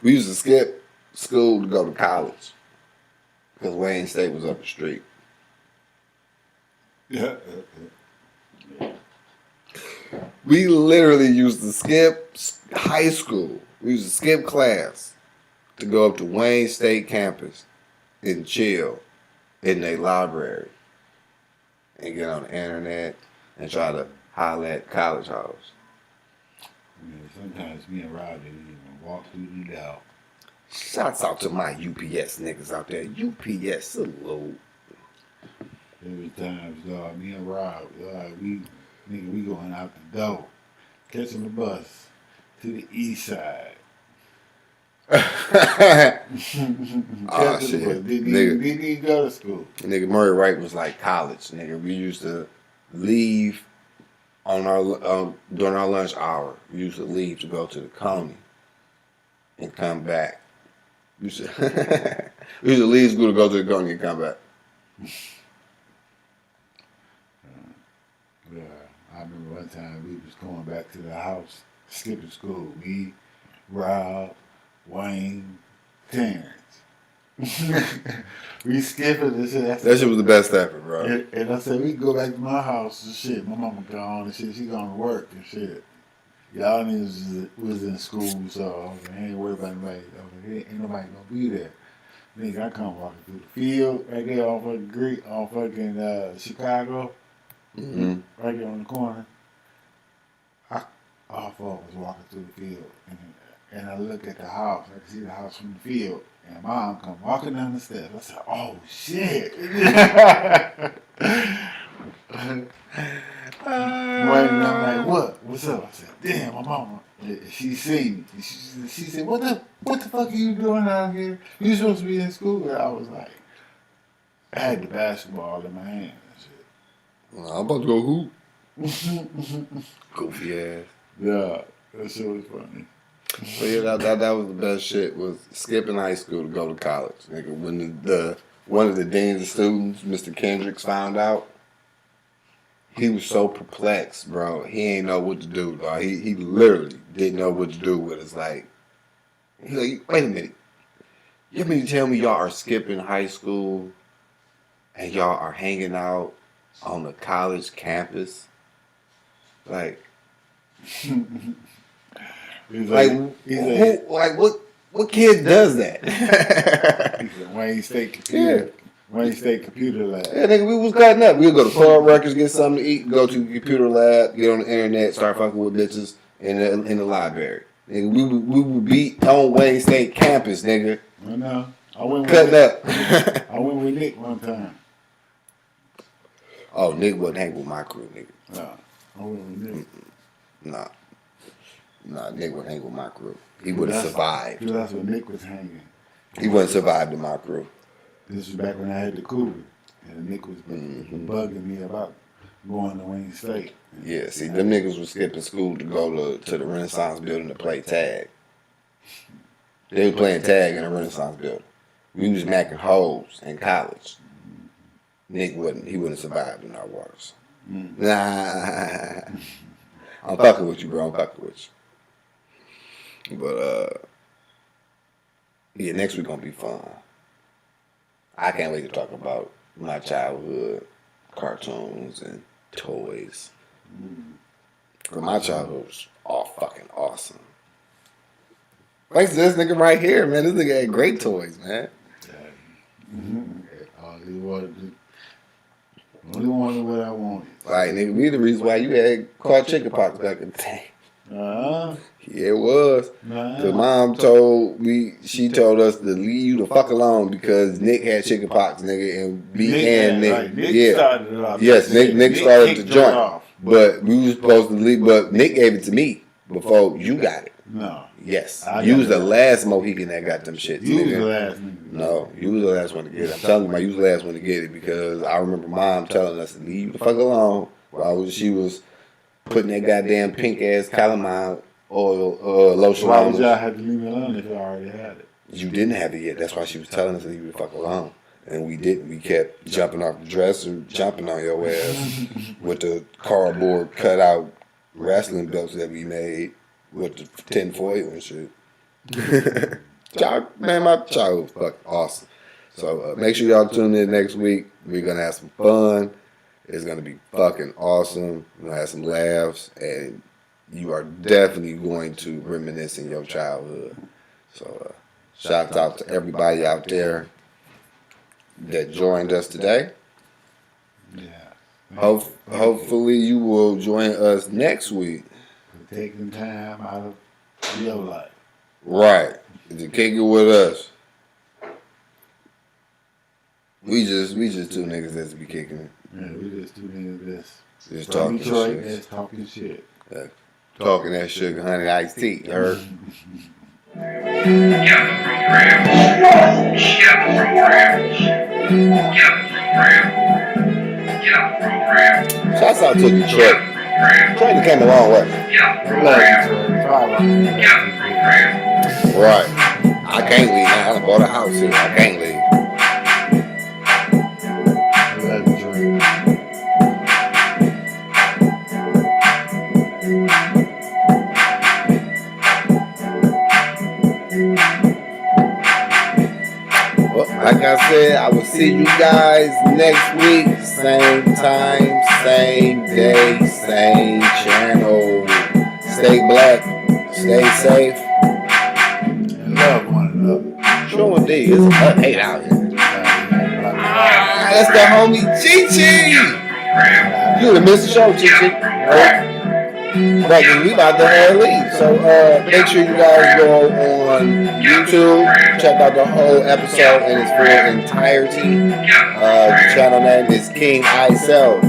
We used to skip school to go to college because Wayne State was up the street. Yeah. We literally used to skip high school. We used to skip class to go up to Wayne State campus and chill in their library and get on the internet and try to holler at college hoes. Sometimes me and Rob didn't even walk through the door. Shouts out to my UPS niggas out there. UPS salute. There was times, me and Rob, we going out the door, catching the bus to the east side. Oh shit, didn't even go to school. Nigga, Murray Wright was like college. Nigga, we used to leave on our during our lunch hour. We used to leave to go to the Coney and come back. We used to leave school to go to the Coney and come back. Yeah, I remember one time we was going back to the house, skipping school. Me, Rob, Wayne, Terrence. We skipping this shit. That shit was the best ever, bro. And I said, we can go back to my house and shit. My mama gone and shit. She gone to work and shit. Y'all niggas was in school, so I was like, I ain't worried about anybody. I was like, ain't nobody gonna be there. Nigga, I come walking through the field right there off fucking Chicago. Mm-hmm. Right there on the corner. All four was walking through the field. And I look at the house. I can see the house from the field. And mom come walking down the steps. I said, oh, shit. And I'm like, what? What's up? I said, damn, my mama. She seen me. She said, what the fuck are you doing out here? You supposed to be in school. And I was like, I had the basketball in my hand and shit. I'm about to go hoop. Goofy ass. Yeah, that shit was funny. So yeah, that was the best shit, was skipping high school to go to college. Nigga, when one of the deans of students, Mr. Kendricks, found out, he was so perplexed, bro. He ain't know what to do, dog. He literally didn't know what to do with us. Like, he's like, wait a minute. You mean to tell me y'all are skipping high school and y'all are hanging out on the college campus? Like, what kid does that? He's a Wayne State computer. Wayne State Computer Lab. Yeah, nigga, we was cutting up. We'd go to Club Records, get something to eat, go to the computer lab, get on the internet, start fucking with bitches in the library. Nigga, we would be on Wayne State campus, nigga. I know. I went Cutting up. I went with Nick one time. Oh, Nick wasn't hanging with my crew, nigga. No, I went with Nick. Nah, Nick wasn't hanging with my crew. He would have survived. Because that's when Nick was hanging. He wouldn't survive in my crew. This was back when I had the cougar. And Nick was bugging me about going to Wayne State. Yeah, see, them niggas was skipping school to go to the Renaissance building to play tag. They were playing tag in the Renaissance building. We was macking hoes in college. Nick wouldn't. He wouldn't survive in our waters. Nah. I'm fucking with you, bro. I'm fucking with you. But, yeah, next week gonna be fun. I can't wait to talk about my childhood cartoons and toys. Cause my childhood was all fucking awesome. Thanks to this nigga right here, man. This nigga had great toys, man. Only wanted what I wanted. Like, nigga, we the reason why you had caught chicken pox back in the day. Yeah, it was. The mom she told us to leave you the fuck alone because Nick had chicken pox, nigga, and Nick. Right. Nick Yeah. started it off. Yes, Nick started the kicked it joint. off. But we was supposed to leave, but Nick gave it to me before you got it. No. Yes. I You got was the it. last Mohican that got them shits. You was nigga. the last nigga. No, you was the last one to get it. I'm telling you, you was the last one to get it because I remember mom telling us to leave the fuck alone while she was putting that goddamn pink ass calamine oil lotion Why on would y'all us. have to leave me alone if y'all already had it? You didn't have it yet. That's why she was telling us to leave you the fuck alone. And we didn't. We kept jumping off the dresser, jumping on your ass with the cardboard cutout wrestling belts that we made with the tin foil and shit. Man, my child was fucking awesome. So make sure y'all tune in next week. We're going to have some fun. It's going to be fucking awesome. We're going to have some laughs. And you are definitely going to reminisce in your childhood. So shout out to everybody out there that joined us today. Yeah. Hopefully you will join us next week. For taking time out of your life. Right. To kick it with us. We just two niggas that's be kicking it. Yeah, we just two niggas Just from talking Detroit shit. that's talking shit. Talking that sugar, honey, iced tea. You heard? Shouts out to Detroit. Detroit came a long way. Right. I can't leave now. I done bought a house here. I can't leave. Well, like I said, I will see you guys next week. Same time, same day, same channel. Stay black, stay safe. Love one another. Sure indeed. It's a hate out here. That's the homie Chi-Chi. You would miss the show, Chi-Chi. Right, and we about to leave. So make sure you guys go on YouTube, check out the whole episode in its full entirety. The channel name is King I.CE.